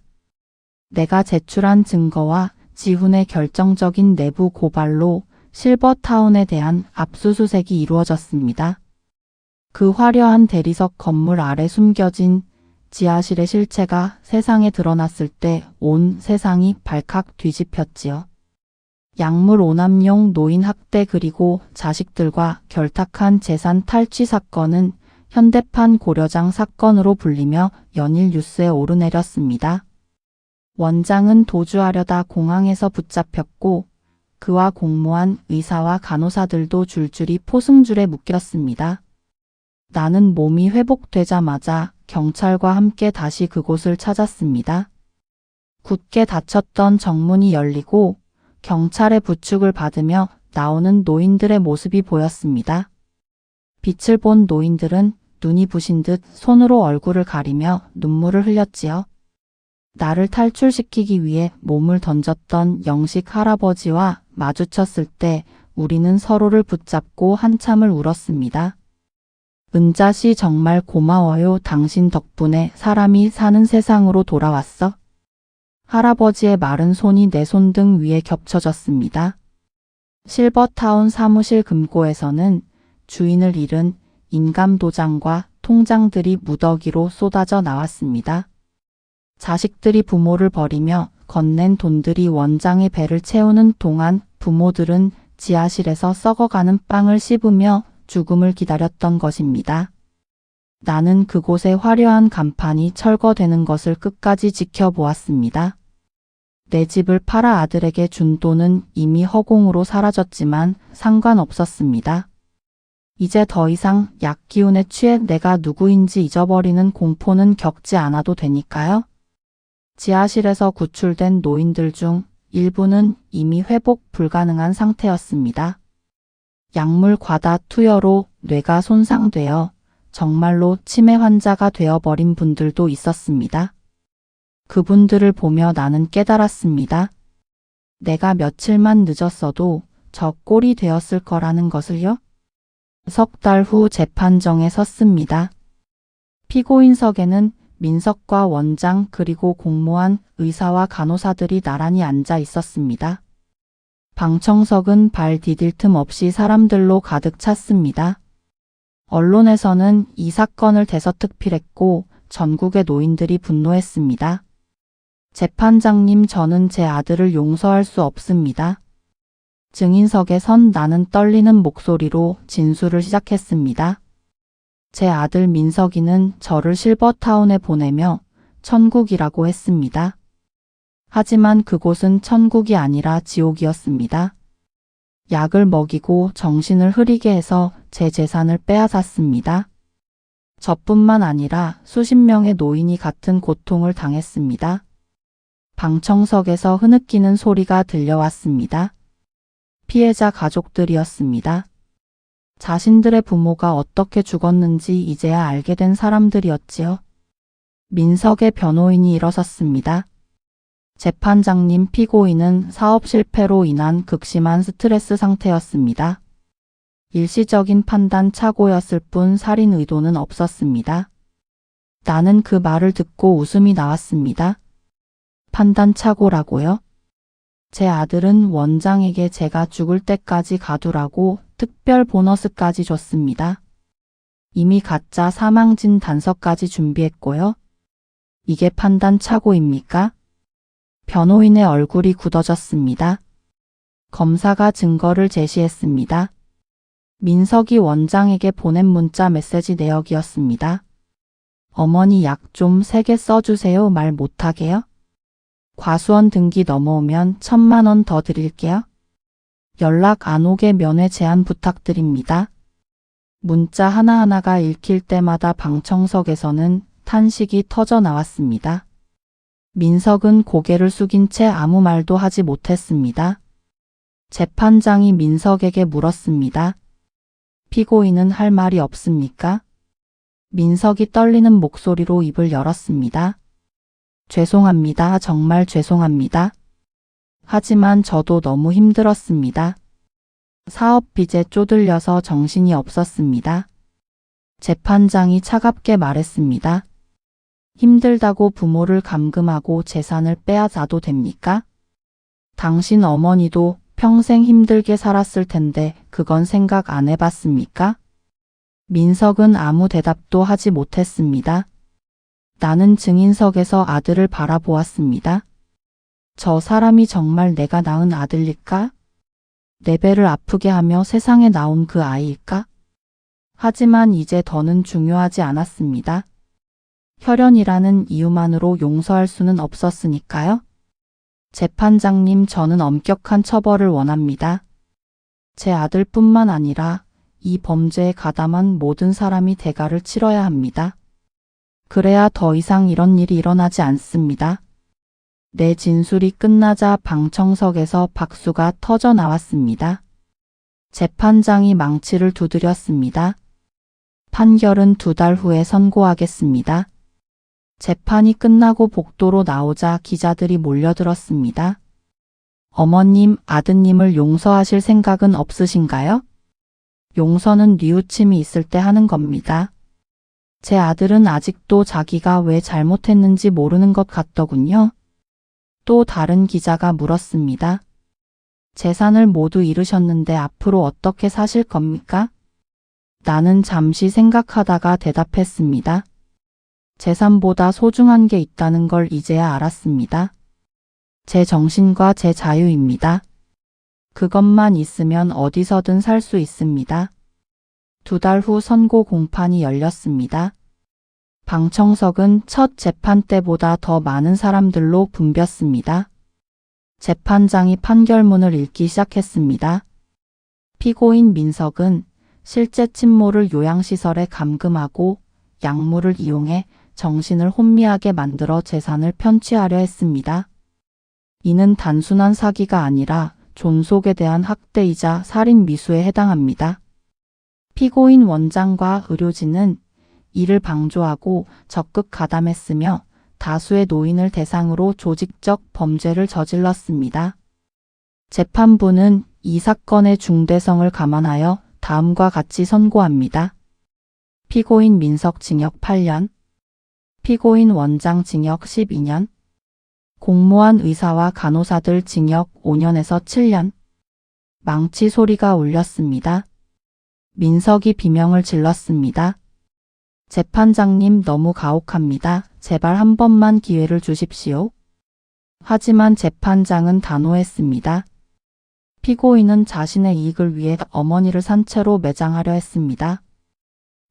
[SPEAKER 1] 내가 제출한 증거와 지훈의 결정적인 내부 고발로 실버타운에 대한 압수수색이 이루어졌습니다. 그 화려한 대리석 건물 아래 숨겨진 지하실의 실체가 세상에 드러났을 때 온 세상이 발칵 뒤집혔지요. 약물 오남용 노인 학대 그리고 자식들과 결탁한 재산 탈취 사건은 현대판 고려장 사건으로 불리며 연일 뉴스에 오르내렸습니다. 원장은 도주하려다 공항에서 붙잡혔고 그와 공모한 의사와 간호사들도 줄줄이 포승줄에 묶였습니다. 나는 몸이 회복되자마자 경찰과 함께 다시 그곳을 찾았습니다. 굳게 닫혔던 정문이 열리고 경찰의 부축을 받으며 나오는 노인들의 모습이 보였습니다. 빛을 본 노인들은 눈이 부신 듯 손으로 얼굴을 가리며 눈물을 흘렸지요. 나를 탈출시키기 위해 몸을 던졌던 영식 할아버지와 마주쳤을 때 우리는 서로를 붙잡고 한참을 울었습니다. 은자씨, 정말 고마워요. 당신 덕분에 사람이 사는 세상으로 돌아왔어. 할아버지의 마른 손이 내 손등 위에 겹쳐졌습니다. 실버타운 사무실 금고에서는 주인을 잃은 인감도장과 통장들이 무더기로 쏟아져 나왔습니다. 자식들이 부모를 버리며 건넨 돈들이 원장의 배를 채우는 동안 부모들은 지하실에서 썩어가는 빵을 씹으며 죽음을 기다렸던 것입니다. 나는 그곳의 화려한 간판이 철거되는 것을 끝까지 지켜보았습니다. 내 집을 팔아 아들에게 준 돈은 이미 허공으로 사라졌지만 상관없었습니다. 이제 더 이상 약 기운에 취해 내가 누구인지 잊어버리는 공포는 겪지 않아도 되니까요. 지하실에서 구출된 노인들 중 일부는 이미 회복 불가능한 상태였습니다. 약물 과다 투여로 뇌가 손상되어 정말로 치매 환자가 되어버린 분들도 있었습니다. 그분들을 보며 나는 깨달았습니다. 내가 며칠만 늦었어도 저 꼴이 되었을 거라는 것을요. 석 달 후 재판정에 섰습니다. 피고인석에는 민석과 원장 그리고 공모한 의사와 간호사들이 나란히 앉아 있었습니다. 방청석은 발 디딜 틈 없이 사람들로 가득 찼습니다. 언론에서는 이 사건을 대서특필했고 전국의 노인들이 분노했습니다. 재판장님, 저는 제 아들을 용서할 수 없습니다. 증인석에 선 나는 떨리는 목소리로 진술을 시작했습니다. 제 아들 민석이는 저를 실버타운에 보내며 천국이라고 했습니다. 하지만 그곳은 천국이 아니라 지옥이었습니다. 약을 먹이고 정신을 흐리게 해서 제 재산을 빼앗았습니다. 저뿐만 아니라 수십 명의 노인이 같은 고통을 당했습니다. 방청석에서 흐느끼는 소리가 들려왔습니다. 피해자 가족들이었습니다. 자신들의 부모가 어떻게 죽었는지 이제야 알게 된 사람들이었지요. 민석의 변호인이 일어섰습니다. 재판장님, 피고인은 사업 실패로 인한 극심한 스트레스 상태였습니다. 일시적인 판단 착오였을 뿐 살인 의도는 없었습니다. 나는 그 말을 듣고 웃음이 나왔습니다. 판단 착오라고요? 제 아들은 원장에게 제가 죽을 때까지 가두라고 특별 보너스까지 줬습니다. 이미 가짜 사망진 단서까지 준비했고요. 이게 판단 착오입니까? 변호인의 얼굴이 굳어졌습니다. 검사가 증거를 제시했습니다. 민석이 원장에게 보낸 문자 메시지 내역이었습니다. 어머니 약 좀 세게 써주세요. 말 못하게요? 과수원 등기 넘어오면 1,000만 원 더 드릴게요. 연락 안 오게 면회 제한 부탁드립니다. 문자 하나하나가 읽힐 때마다 방청석에서는 탄식이 터져 나왔습니다. 민석은 고개를 숙인 채 아무 말도 하지 못했습니다. 재판장이 민석에게 물었습니다. 피고인은 할 말이 없습니까? 민석이 떨리는 목소리로 입을 열었습니다. 죄송합니다. 정말 죄송합니다. 하지만 저도 너무 힘들었습니다. 사업 빚에 쪼들려서 정신이 없었습니다. 재판장이 차갑게 말했습니다. 힘들다고 부모를 감금하고 재산을 빼앗아도 됩니까? 당신 어머니도 평생 힘들게 살았을 텐데 그건 생각 안 해봤습니까? 민석은 아무 대답도 하지 못했습니다. 나는 증인석에서 아들을 바라보았습니다. 저 사람이 정말 내가 낳은 아들일까? 내 배를 아프게 하며 세상에 나온 그 아이일까? 하지만 이제 더는 중요하지 않았습니다. 혈연이라는 이유만으로 용서할 수는 없었으니까요. 재판장님, 저는 엄격한 처벌을 원합니다. 제 아들뿐만 아니라 이 범죄에 가담한 모든 사람이 대가를 치러야 합니다. 그래야 더 이상 이런 일이 일어나지 않습니다. 내 진술이 끝나자 방청석에서 박수가 터져 나왔습니다. 재판장이 망치를 두드렸습니다. 판결은 2달 후에 선고하겠습니다. 재판이 끝나고 복도로 나오자 기자들이 몰려들었습니다. 어머님, 아드님을 용서하실 생각은 없으신가요? 용서는 뉘우침이 있을 때 하는 겁니다. 제 아들은 아직도 자기가 왜 잘못했는지 모르는 것 같더군요. 또 다른 기자가 물었습니다. 재산을 모두 잃으셨는데 앞으로 어떻게 사실 겁니까? 나는 잠시 생각하다가 대답했습니다. 재산보다 소중한 게 있다는 걸 이제야 알았습니다. 제 정신과 제 자유입니다. 그것만 있으면 어디서든 살 수 있습니다. 2달 후 선고 공판이 열렸습니다. 방청석은 첫 재판 때보다 더 많은 사람들로 붐볐습니다. 재판장이 판결문을 읽기 시작했습니다. 피고인 민석은 실제 친모를 요양시설에 감금하고 약물을 이용해 정신을 혼미하게 만들어 재산을 편취하려 했습니다. 이는 단순한 사기가 아니라 존속에 대한 학대이자 살인 미수에 해당합니다. 피고인 원장과 의료진은 이를 방조하고 적극 가담했으며 다수의 노인을 대상으로 조직적 범죄를 저질렀습니다. 재판부는 이 사건의 중대성을 감안하여 다음과 같이 선고합니다. 피고인 민석 징역 8년, 피고인 원장 징역 12년, 공모한 의사와 간호사들 징역 5년에서 7년. 망치 소리가 울렸습니다. 민석이 비명을 질렀습니다. 재판장님, 너무 가혹합니다. 제발 한 번만 기회를 주십시오. 하지만 재판장은 단호했습니다. 피고인은 자신의 이익을 위해 어머니를 산채로 매장하려 했습니다.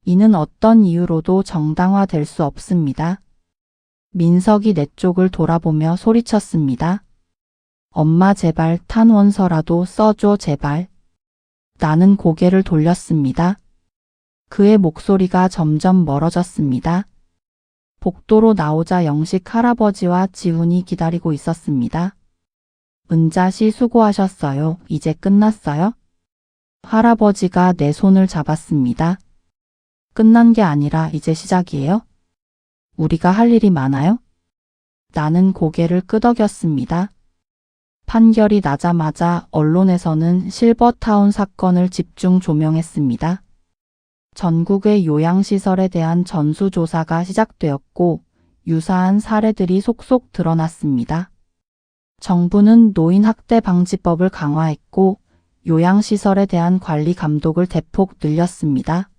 [SPEAKER 1] 이는 어떤 이유로도 정당화될 수 없습니다. 민석이 내 쪽을 돌아보며 소리쳤습니다. 엄마, 제발 탄원서라도 써줘, 제발. 나는 고개를 돌렸습니다. 그의 목소리가 점점 멀어졌습니다. 복도로 나오자 영식 할아버지와 지훈이 기다리고 있었습니다. 은자 씨 수고하셨어요. 이제 끝났어요? 할아버지가 내 손을 잡았습니다. 끝난 게 아니라 이제 시작이에요? 우리가 할 일이 많아요? 나는 고개를 끄덕였습니다. 판결이 나자마자 언론에서는 실버타운 사건을 집중 조명했습니다. 전국의 요양시설에 대한 전수조사가 시작되었고 유사한 사례들이 속속 드러났습니다. 정부는 노인학대방지법을 강화했고 요양시설에 대한 관리 감독을 대폭 늘렸습니다.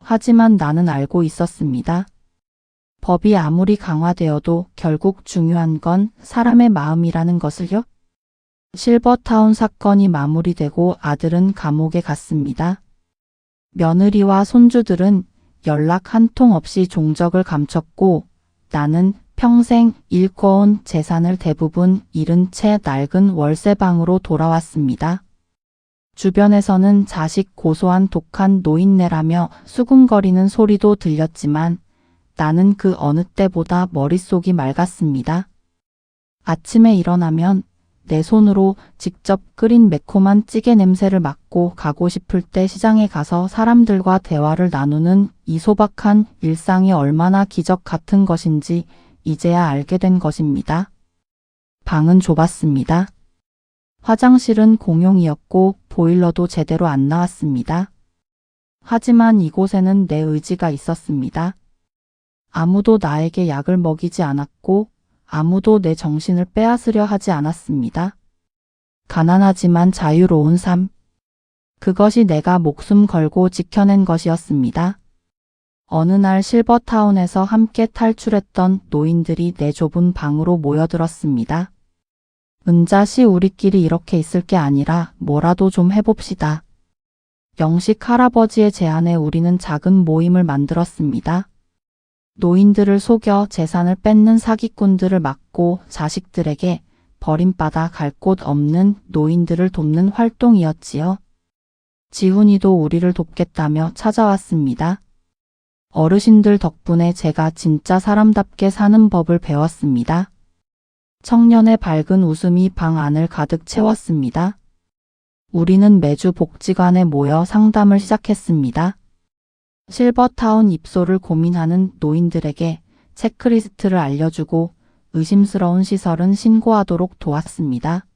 [SPEAKER 1] 하지만 나는 알고 있었습니다. 법이 아무리 강화되어도 결국 중요한 건 사람의 마음이라는 것을요. 실버타운 사건이 마무리되고 아들은 감옥에 갔습니다. 며느리와 손주들은 연락 한 통 없이 종적을 감췄고 나는 평생 일궈온 재산을 대부분 잃은 채 낡은 월세방으로 돌아왔습니다. 주변에서는 자식 고소한 독한 노인네라며 수군거리는 소리도 들렸지만 나는 그 어느 때보다 머릿속이 맑았습니다. 아침에 일어나면 내 손으로 직접 끓인 매콤한 찌개 냄새를 맡고 가고 싶을 때 시장에 가서 사람들과 대화를 나누는 이 소박한 일상이 얼마나 기적 같은 것인지 이제야 알게 된 것입니다. 방은 좁았습니다. 화장실은 공용이었고 보일러도 제대로 안 나왔습니다. 하지만 이곳에는 내 의지가 있었습니다. 아무도 나에게 약을 먹이지 않았고 아무도 내 정신을 빼앗으려 하지 않았습니다. 가난하지만 자유로운 삶. 그것이 내가 목숨 걸고 지켜낸 것이었습니다. 어느 날 실버타운에서 함께 탈출했던 노인들이 내 좁은 방으로 모여들었습니다. 은자 씨, 우리끼리 이렇게 있을 게 아니라 뭐라도 좀 해봅시다. 영식 할아버지의 제안에 우리는 작은 모임을 만들었습니다. 노인들을 속여 재산을 뺏는 사기꾼들을 막고 자식들에게 버림받아 갈 곳 없는 노인들을 돕는 활동이었지요. 지훈이도 우리를 돕겠다며 찾아왔습니다. 어르신들 덕분에 제가 진짜 사람답게 사는 법을 배웠습니다. 청년의 밝은 웃음이 방 안을 가득 채웠습니다. 우리는 매주 복지관에 모여 상담을 시작했습니다. 실버타운 입소를 고민하는 노인들에게 체크리스트를 알려주고 의심스러운 시설은 신고하도록 도왔습니다.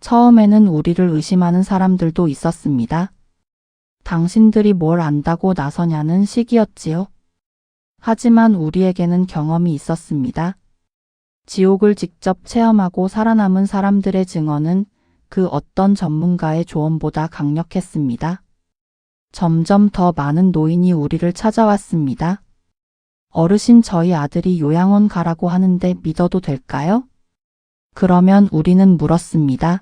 [SPEAKER 1] 처음에는 우리를 의심하는 사람들도 있었습니다. 당신들이 뭘 안다고 나서냐는 식이었지요. 하지만 우리에게는 경험이 있었습니다. 지옥을 직접 체험하고 살아남은 사람들의 증언은 그 어떤 전문가의 조언보다 강력했습니다. 점점 더 많은 노인이 우리를 찾아왔습니다. 어르신, 저희 아들이 요양원 가라고 하는데 믿어도 될까요? 그러면 우리는 물었습니다.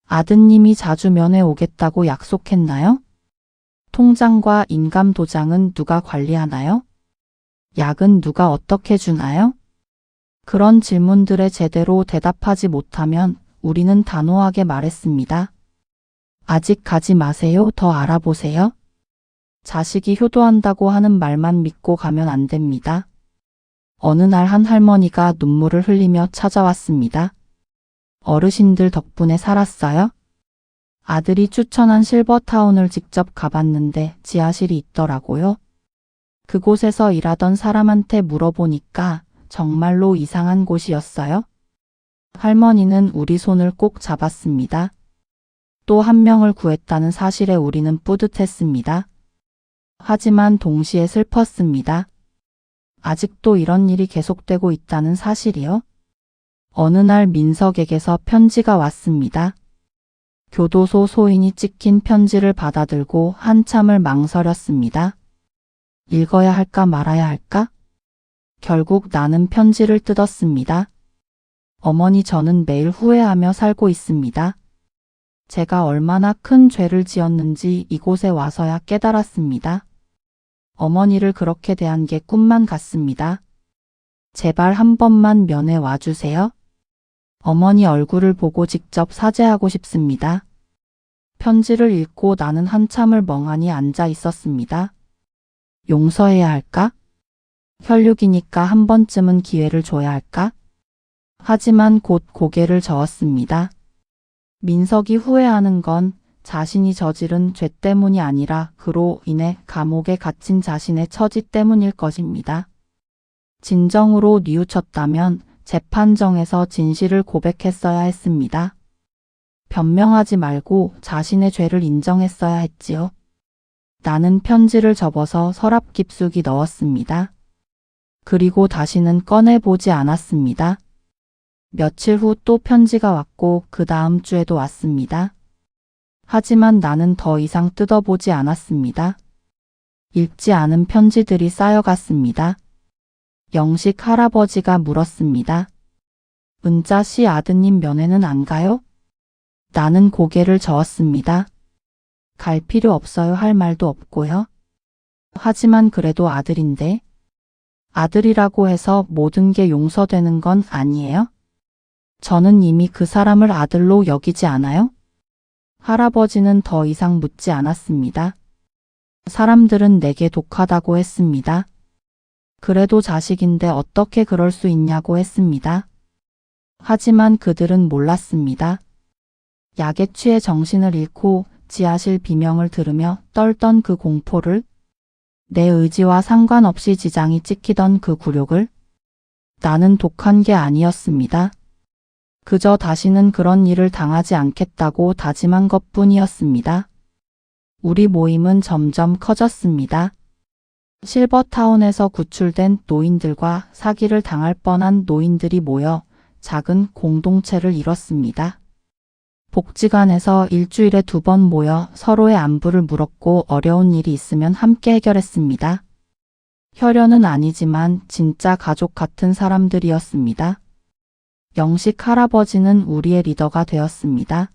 [SPEAKER 1] 아드님이 자주 면회 오겠다고 약속했나요? 통장과 인감 도장은 누가 관리하나요? 약은 누가 어떻게 주나요? 그런 질문들에 제대로 대답하지 못하면 우리는 단호하게 말했습니다. 아직 가지 마세요. 더 알아보세요. 자식이 효도한다고 하는 말만 믿고 가면 안 됩니다. 어느 날 한 할머니가 눈물을 흘리며 찾아왔습니다. 어르신들 덕분에 살았어요? 아들이 추천한 실버타운을 직접 가봤는데 지하실이 있더라고요. 그곳에서 일하던 사람한테 물어보니까 정말로 이상한 곳이었어요. 할머니는 우리 손을 꼭 잡았습니다. 또 한 명을 구했다는 사실에 우리는 뿌듯했습니다. 하지만 동시에 슬펐습니다. 아직도 이런 일이 계속되고 있다는 사실이요? 어느 날 민석에게서 편지가 왔습니다. 교도소 소인이 찍힌 편지를 받아들고 한참을 망설였습니다. 읽어야 할까 말아야 할까? 결국 나는 편지를 뜯었습니다. 어머니, 저는 매일 후회하며 살고 있습니다. 제가 얼마나 큰 죄를 지었는지 이곳에 와서야 깨달았습니다. 어머니를 그렇게 대한 게 꿈만 같습니다. 제발 한 번만 면회 와주세요. 어머니 얼굴을 보고 직접 사죄하고 싶습니다. 편지를 읽고 나는 한참을 멍하니 앉아 있었습니다. 용서해야 할까? 혈육이니까 한 번쯤은 기회를 줘야 할까? 하지만 곧 고개를 저었습니다. 민석이 후회하는 건 자신이 저지른 죄 때문이 아니라 그로 인해 감옥에 갇힌 자신의 처지 때문일 것입니다. 진정으로 뉘우쳤다면 재판정에서 진실을 고백했어야 했습니다. 변명하지 말고 자신의 죄를 인정했어야 했지요. 나는 편지를 접어서 서랍 깊숙이 넣었습니다. 그리고 다시는 꺼내보지 않았습니다. 며칠 후 또 편지가 왔고 그 다음 주에도 왔습니다. 하지만 나는 더 이상 뜯어보지 않았습니다. 읽지 않은 편지들이 쌓여갔습니다. 영식 할아버지가 물었습니다. 은자 씨 아드님 면회는 안 가요? 나는 고개를 저었습니다. 갈 필요 없어요 할 말도 없고요. 하지만 그래도 아들인데. 아들이라고 해서 모든 게 용서되는 건 아니에요? 저는 이미 그 사람을 아들로 여기지 않아요? 할아버지는 더 이상 묻지 않았습니다. 사람들은 내게 독하다고 했습니다. 그래도 자식인데 어떻게 그럴 수 있냐고 했습니다. 하지만 그들은 몰랐습니다. 약에 취해 정신을 잃고 지하실 비명을 들으며 떨던 그 공포를, 내 의지와 상관없이 지장이 찍히던 그 굴욕을, 나는 독한 게 아니었습니다. 그저 다시는 그런 일을 당하지 않겠다고 다짐한 것뿐이었습니다. 우리 모임은 점점 커졌습니다. 실버타운에서 구출된 노인들과 사기를 당할 뻔한 노인들이 모여 작은 공동체를 이뤘습니다. 복지관에서 일주일에 2번 모여 서로의 안부를 물었고 어려운 일이 있으면 함께 해결했습니다. 혈연은 아니지만 진짜 가족 같은 사람들이었습니다. 영식 할아버지는 우리의 리더가 되었습니다.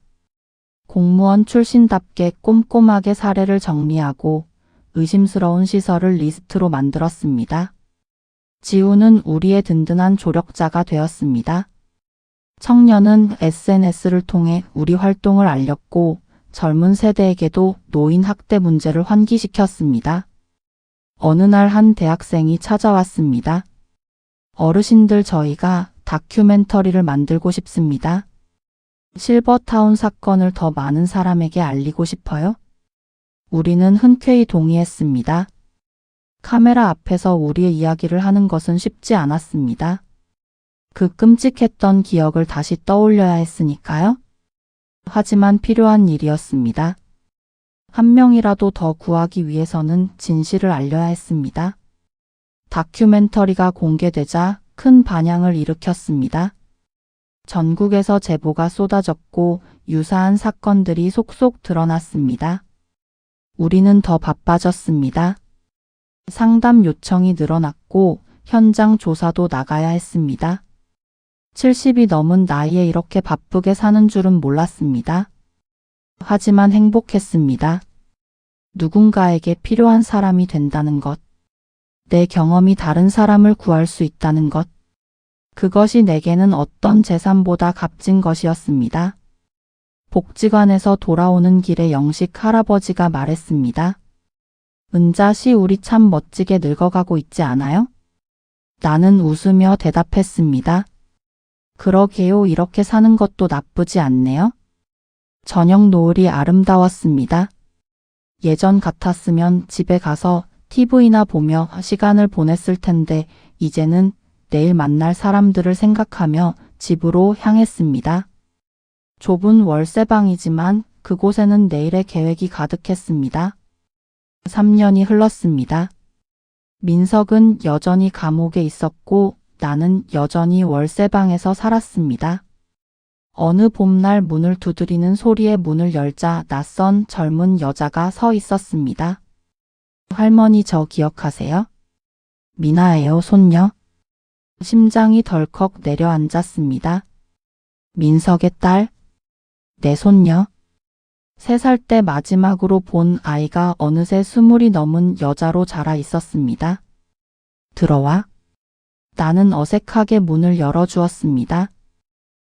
[SPEAKER 1] 공무원 출신답게 꼼꼼하게 사례를 정리하고 의심스러운 시설을 리스트로 만들었습니다. 지우는 우리의 든든한 조력자가 되었습니다. 청년은 SNS를 통해 우리 활동을 알렸고 젊은 세대에게도 노인 학대 문제를 환기시켰습니다. 어느 날 한 대학생이 찾아왔습니다. 어르신들 저희가 다큐멘터리를 만들고 싶습니다. 실버타운 사건을 더 많은 사람에게 알리고 싶어요? 우리는 흔쾌히 동의했습니다. 카메라 앞에서 우리의 이야기를 하는 것은 쉽지 않았습니다. 그 끔찍했던 기억을 다시 떠올려야 했으니까요. 하지만 필요한 일이었습니다. 한 명이라도 더 구하기 위해서는 진실을 알려야 했습니다. 다큐멘터리가 공개되자 큰 반향을 일으켰습니다. 전국에서 제보가 쏟아졌고 유사한 사건들이 속속 드러났습니다. 우리는 더 바빠졌습니다. 상담 요청이 늘어났고 현장 조사도 나가야 했습니다. 70이 넘은 나이에 이렇게 바쁘게 사는 줄은 몰랐습니다. 하지만 행복했습니다. 누군가에게 필요한 사람이 된다는 것, 내 경험이 다른 사람을 구할 수 있다는 것, 그것이 내게는 어떤 재산보다 값진 것이었습니다. 복지관에서 돌아오는 길에 영식 할아버지가 말했습니다. 은자 씨 우리 참 멋지게 늙어가고 있지 않아요? 나는 웃으며 대답했습니다. 그러게요. 이렇게 사는 것도 나쁘지 않네요. 저녁 노을이 아름다웠습니다. 예전 같았으면 집에 가서 TV나 보며 시간을 보냈을 텐데 이제는 내일 만날 사람들을 생각하며 집으로 향했습니다. 좁은 월세방이지만 그곳에는 내일의 계획이 가득했습니다. 3년이 흘렀습니다. 민석은 여전히 감옥에 있었고 나는 여전히 월세방에서 살았습니다. 어느 봄날 문을 두드리는 소리에 문을 열자 낯선 젊은 여자가 서 있었습니다. 할머니 저 기억하세요? 미나예요, 손녀. 심장이 덜컥 내려앉았습니다. 민석의 딸? 내 손녀? 3살 때 마지막으로 본 아이가 어느새 20이 넘은 여자로 자라 있었습니다. 들어와. 나는 어색하게 문을 열어주었습니다.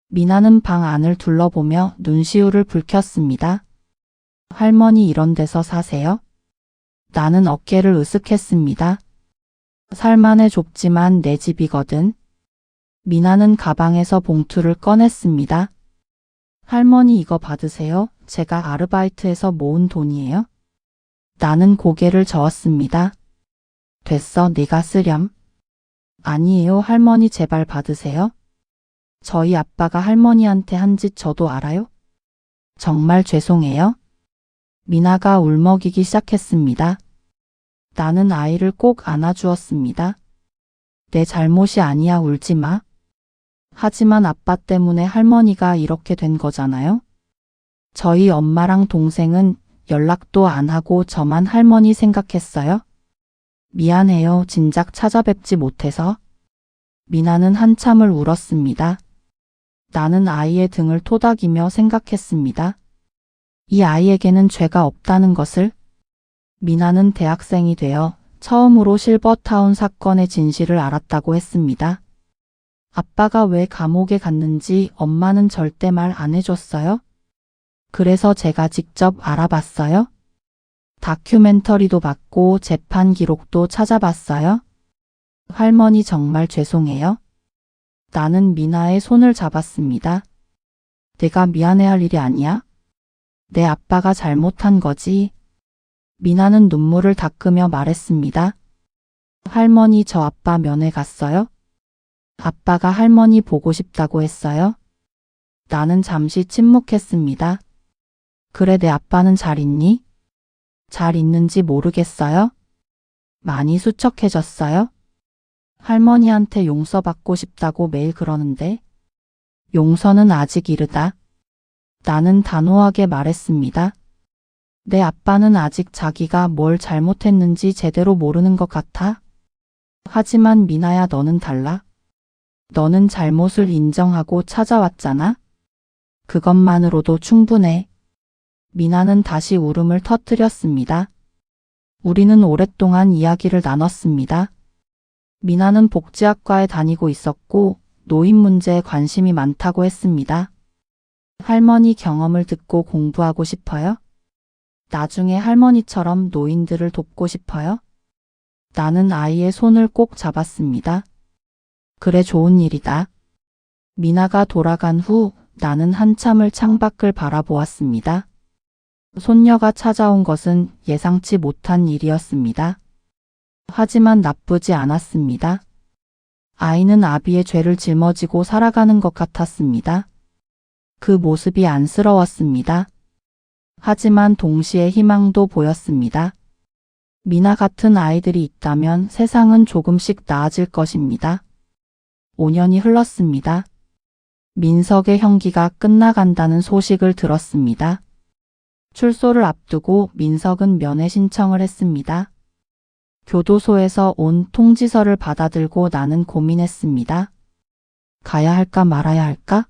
[SPEAKER 1] 미나는 방 안을 둘러보며 눈시울을 붉혔습니다. 할머니 이런 데서 사세요? 나는 어깨를 으쓱했습니다. 살만해 좁지만 내 집이거든. 미나는 가방에서 봉투를 꺼냈습니다. 할머니 이거 받으세요. 제가 아르바이트해서 모은 돈이에요. 나는 고개를 저었습니다. 됐어, 네가 쓰렴. 아니에요, 할머니 제발 받으세요. 저희 아빠가 할머니한테 한 짓 저도 알아요? 정말 죄송해요. 미나가 울먹이기 시작했습니다. 나는 아이를 꼭 안아주었습니다. 내 잘못이 아니야, 울지 마. 하지만 아빠 때문에 할머니가 이렇게 된 거잖아요. 저희 엄마랑 동생은 연락도 안 하고 저만 할머니 생각했어요. 미안해요, 진작 찾아뵙지 못해서. 미나는 한참을 울었습니다. 나는 아이의 등을 토닥이며 생각했습니다. 이 아이에게는 죄가 없다는 것을. 미나는 대학생이 되어 처음으로 실버타운 사건의 진실을 알았다고 했습니다. 아빠가 왜 감옥에 갔는지 엄마는 절대 말 안 해줬어요. 그래서 제가 직접 알아봤어요. 다큐멘터리도 봤고 재판 기록도 찾아봤어요. 할머니 정말 죄송해요. 나는 미나의 손을 잡았습니다. 내가 미안해할 일이 아니야. 내 아빠가 잘못한 거지. 미나는 눈물을 닦으며 말했습니다. 할머니 저 아빠 면회 갔어요? 아빠가 할머니 보고 싶다고 했어요? 나는 잠시 침묵했습니다. 그래 내 아빠는 잘 있니? 잘 있는지 모르겠어요? 많이 수척해졌어요? 할머니한테 용서받고 싶다고 매일 그러는데. 용서는 아직 이르다. 나는 단호하게 말했습니다. 내 아빠는 아직 자기가 뭘 잘못했는지 제대로 모르는 것 같아. 하지만 미나야 너는 달라. 너는 잘못을 인정하고 찾아왔잖아. 그것만으로도 충분해. 미나는 다시 울음을 터뜨렸습니다. 우리는 오랫동안 이야기를 나눴습니다. 미나는 복지학과에 다니고 있었고 노인 문제에 관심이 많다고 했습니다. 할머니 경험을 듣고 공부하고 싶어요? 나중에 할머니처럼 노인들을 돕고 싶어요? 나는 아이의 손을 꼭 잡았습니다. 그래 좋은 일이다. 미나가 돌아간 후 나는 한참을 창밖을 바라보았습니다. 손녀가 찾아온 것은 예상치 못한 일이었습니다. 하지만 나쁘지 않았습니다. 아이는 아비의 죄를 짊어지고 살아가는 것 같았습니다. 그 모습이 안쓰러웠습니다. 하지만 동시에 희망도 보였습니다. 미나 같은 아이들이 있다면 세상은 조금씩 나아질 것입니다. 5년이 흘렀습니다. 민석의 형기가 끝나간다는 소식을 들었습니다. 출소를 앞두고 민석은 면회 신청을 했습니다. 교도소에서 온 통지서를 받아들고 나는 고민했습니다. 가야 할까 말아야 할까?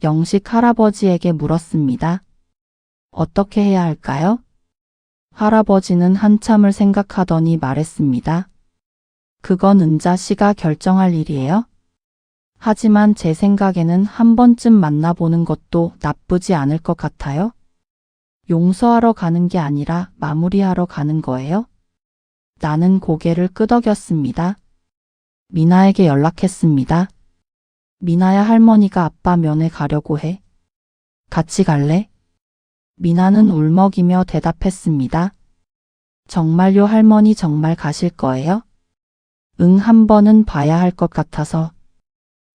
[SPEAKER 1] 영식 할아버지에게 물었습니다. 어떻게 해야 할까요? 할아버지는 한참을 생각하더니 말했습니다. 그건 은자 씨가 결정할 일이에요. 하지만 제 생각에는 한 번쯤 만나보는 것도 나쁘지 않을 것 같아요. 용서하러 가는 게 아니라 마무리하러 가는 거예요? 나는 고개를 끄덕였습니다. 미나에게 연락했습니다. 미나야 할머니가 아빠 면회 가려고 해. 같이 갈래? 미나는 울먹이며 대답했습니다. 정말요 할머니 정말 가실 거예요? 응 한 번은 봐야 할 것 같아서.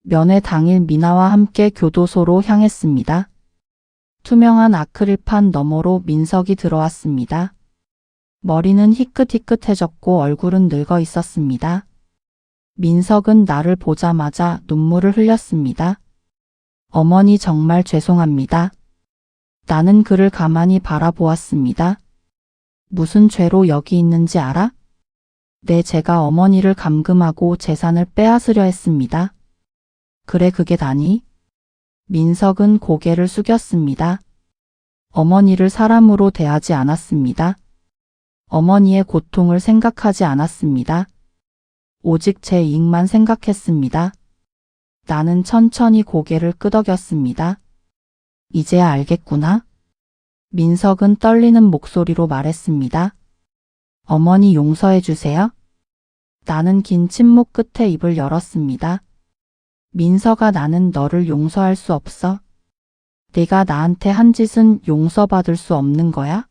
[SPEAKER 1] 면회 당일 미나와 함께 교도소로 향했습니다. 투명한 아크릴판 너머로 민석이 들어왔습니다. 머리는 희끗희끗해졌고 얼굴은 늙어 있었습니다. 민석은 나를 보자마자 눈물을 흘렸습니다. 어머니 정말 죄송합니다. 나는 그를 가만히 바라보았습니다. 무슨 죄로 여기 있는지 알아? 네, 제가 어머니를 감금하고 재산을 빼앗으려 했습니다. 그래 그게 다니? 민석은 고개를 숙였습니다. 어머니를 사람으로 대하지 않았습니다. 어머니의 고통을 생각하지 않았습니다. 오직 제 이익만 생각했습니다. 나는 천천히 고개를 끄덕였습니다. 이제야 알겠구나. 민석은 떨리는 목소리로 말했습니다. 어머니 용서해 주세요. 나는 긴 침묵 끝에 입을 열었습니다. 민석아, 나는 너를 용서할 수 없어. 내가 나한테 한 짓은 용서받을 수 없는 거야?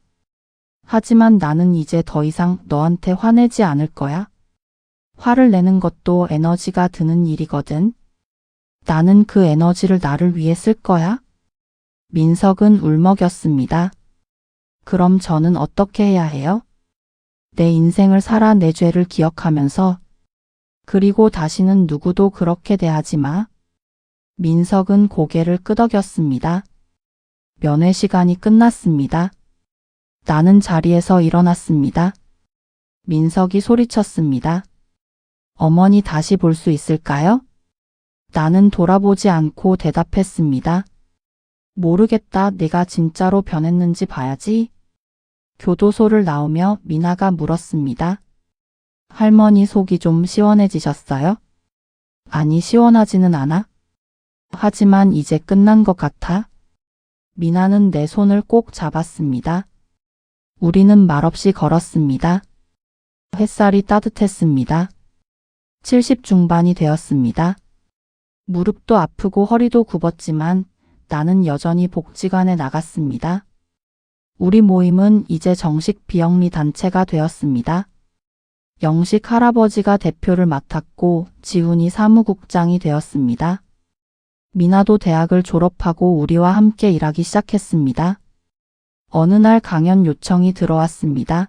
[SPEAKER 1] 하지만 나는 이제 더 이상 너한테 화내지 않을 거야. 화를 내는 것도 에너지가 드는 일이거든. 나는 그 에너지를 나를 위해 쓸 거야. 민석은 울먹였습니다. 그럼 저는 어떻게 해야 해요? 내 인생을 살아 내 죄를 기억하면서. 그리고 다시는 누구도 그렇게 대하지 마. 민석은 고개를 끄덕였습니다. 면회 시간이 끝났습니다. 나는 자리에서 일어났습니다. 민석이 소리쳤습니다. 어머니 다시 볼 수 있을까요? 나는 돌아보지 않고 대답했습니다. 모르겠다. 내가 진짜로 변했는지 봐야지. 교도소를 나오며 미나가 물었습니다. 할머니 속이 좀 시원해지셨어요? 아니, 시원하지는 않아. 하지만 이제 끝난 것 같아. 미나는 내 손을 꼭 잡았습니다. 우리는 말없이 걸었습니다. 햇살이 따뜻했습니다. 70 중반이 되었습니다. 무릎도 아프고 허리도 굽었지만 나는 여전히 복지관에 나갔습니다. 우리 모임은 이제 정식 비영리 단체가 되었습니다. 영식 할아버지가 대표를 맡았고 지훈이 사무국장이 되었습니다. 미나도 대학을 졸업하고 우리와 함께 일하기 시작했습니다. 어느 날 강연 요청이 들어왔습니다.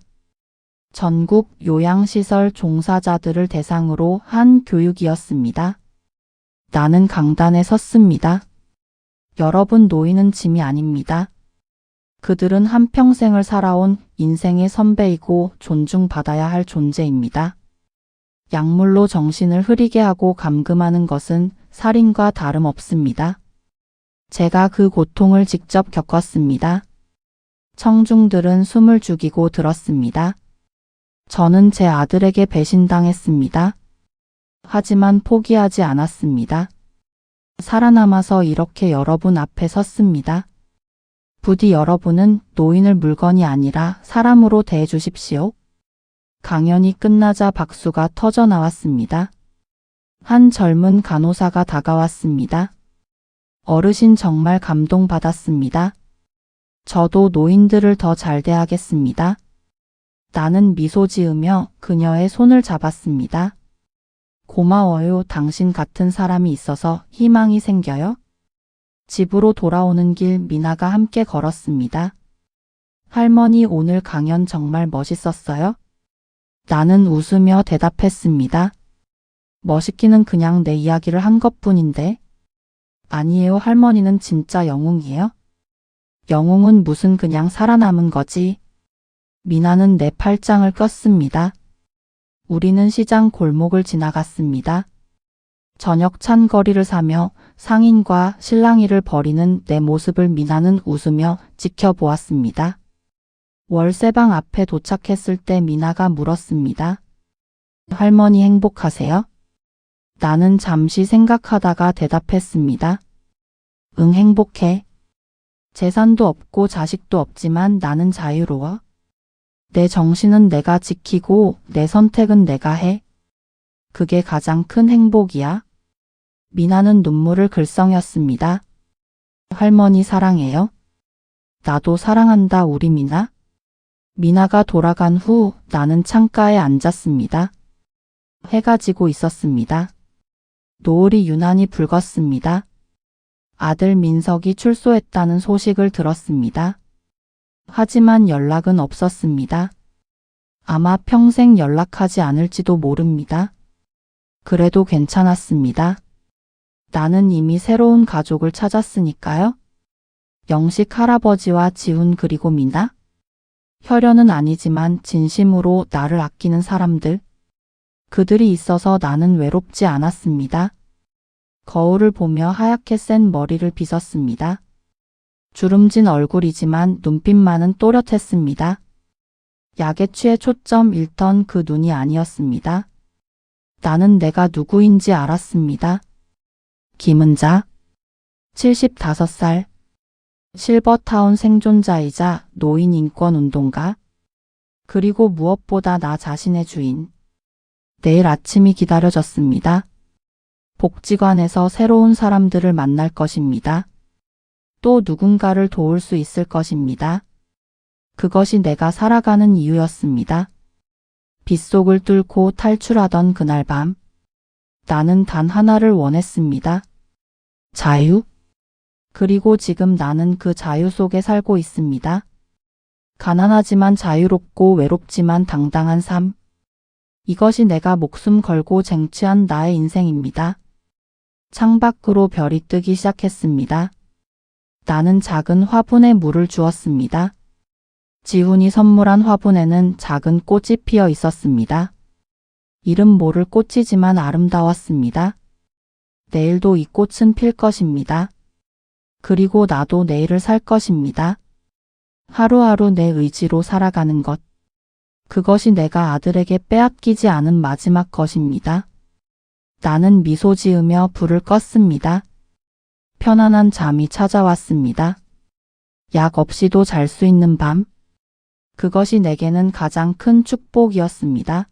[SPEAKER 1] 전국 요양시설 종사자들을 대상으로 한 교육이었습니다. 나는 강단에 섰습니다. 여러분, 노인은 짐이 아닙니다. 그들은 한평생을 살아온 인생의 선배이고 존중받아야 할 존재입니다. 약물로 정신을 흐리게 하고 감금하는 것은 살인과 다름없습니다. 제가 그 고통을 직접 겪었습니다. 청중들은 숨을 죽이고 들었습니다. 저는 제 아들에게 배신당했습니다. 하지만 포기하지 않았습니다. 살아남아서 이렇게 여러분 앞에 섰습니다. 부디 여러분은 노인을 물건이 아니라 사람으로 대해 주십시오. 강연이 끝나자 박수가 터져 나왔습니다. 한 젊은 간호사가 다가왔습니다. 어르신 정말 감동받았습니다. 저도 노인들을 더 잘 대하겠습니다. 나는 미소 지으며 그녀의 손을 잡았습니다. 고마워요. 당신 같은 사람이 있어서 희망이 생겨요. 집으로 돌아오는 길 미나가 함께 걸었습니다. 할머니, 오늘 강연 정말 멋있었어요? 나는 웃으며 대답했습니다. 멋있기는 그냥 내 이야기를 한 것뿐인데. 아니에요. 할머니는 진짜 영웅이에요. 영웅은 무슨 그냥 살아남은 거지. 미나는 내 팔짱을 꼈습니다. 우리는 시장 골목을 지나갔습니다. 저녁 찬거리를 사며 상인과 실랑이를 벌이는 내 모습을 미나는 웃으며 지켜보았습니다. 월세방 앞에 도착했을 때 미나가 물었습니다. 할머니 행복하세요? 나는 잠시 생각하다가 대답했습니다. 응, 행복해. 재산도 없고 자식도 없지만 나는 자유로워. 내 정신은 내가 지키고 내 선택은 내가 해. 그게 가장 큰 행복이야. 미나는 눈물을 글썽였습니다. 할머니 사랑해요. 나도 사랑한다, 우리 미나. 미나가 돌아간 후 나는 창가에 앉았습니다. 해가 지고 있었습니다. 노을이 유난히 붉었습니다. 아들 민석이 출소했다는 소식을 들었습니다. 하지만 연락은 없었습니다. 아마 평생 연락하지 않을지도 모릅니다. 그래도 괜찮았습니다. 나는 이미 새로운 가족을 찾았으니까요. 영식 할아버지와 지훈 그리고 미나? 혈연은 아니지만 진심으로 나를 아끼는 사람들. 그들이 있어서 나는 외롭지 않았습니다. 거울을 보며 하얗게 센 머리를 빗었습니다. 주름진 얼굴이지만 눈빛만은 또렷했습니다. 약에 취해 초점 잃던 그 눈이 아니었습니다. 나는 내가 누구인지 알았습니다. 김은자, 75살. 실버타운 생존자이자 노인 인권 운동가. 그리고 무엇보다 나 자신의 주인. 내일 아침이 기다려졌습니다. 복지관에서 새로운 사람들을 만날 것입니다. 또 누군가를 도울 수 있을 것입니다. 그것이 내가 살아가는 이유였습니다. 빗속을 뚫고 탈출하던 그날 밤, 나는 단 하나를 원했습니다. 자유. 그리고 지금 나는 그 자유 속에 살고 있습니다. 가난하지만 자유롭고 외롭지만 당당한 삶. 이것이 내가 목숨 걸고 쟁취한 나의 인생입니다. 창밖으로 별이 뜨기 시작했습니다. 나는 작은 화분에 물을 주었습니다. 지훈이 선물한 화분에는 작은 꽃이 피어 있었습니다. 이름 모를 꽃이지만 아름다웠습니다. 내일도 이 꽃은 필 것입니다. 그리고 나도 내일을 살 것입니다. 하루하루 내 의지로 살아가는 것. 그것이 내가 아들에게 빼앗기지 않은 마지막 것입니다. 나는 미소 지으며 불을 껐습니다. 편안한 잠이 찾아왔습니다. 약 없이도 잘 수 있는 밤. 그것이 내게는 가장 큰 축복이었습니다.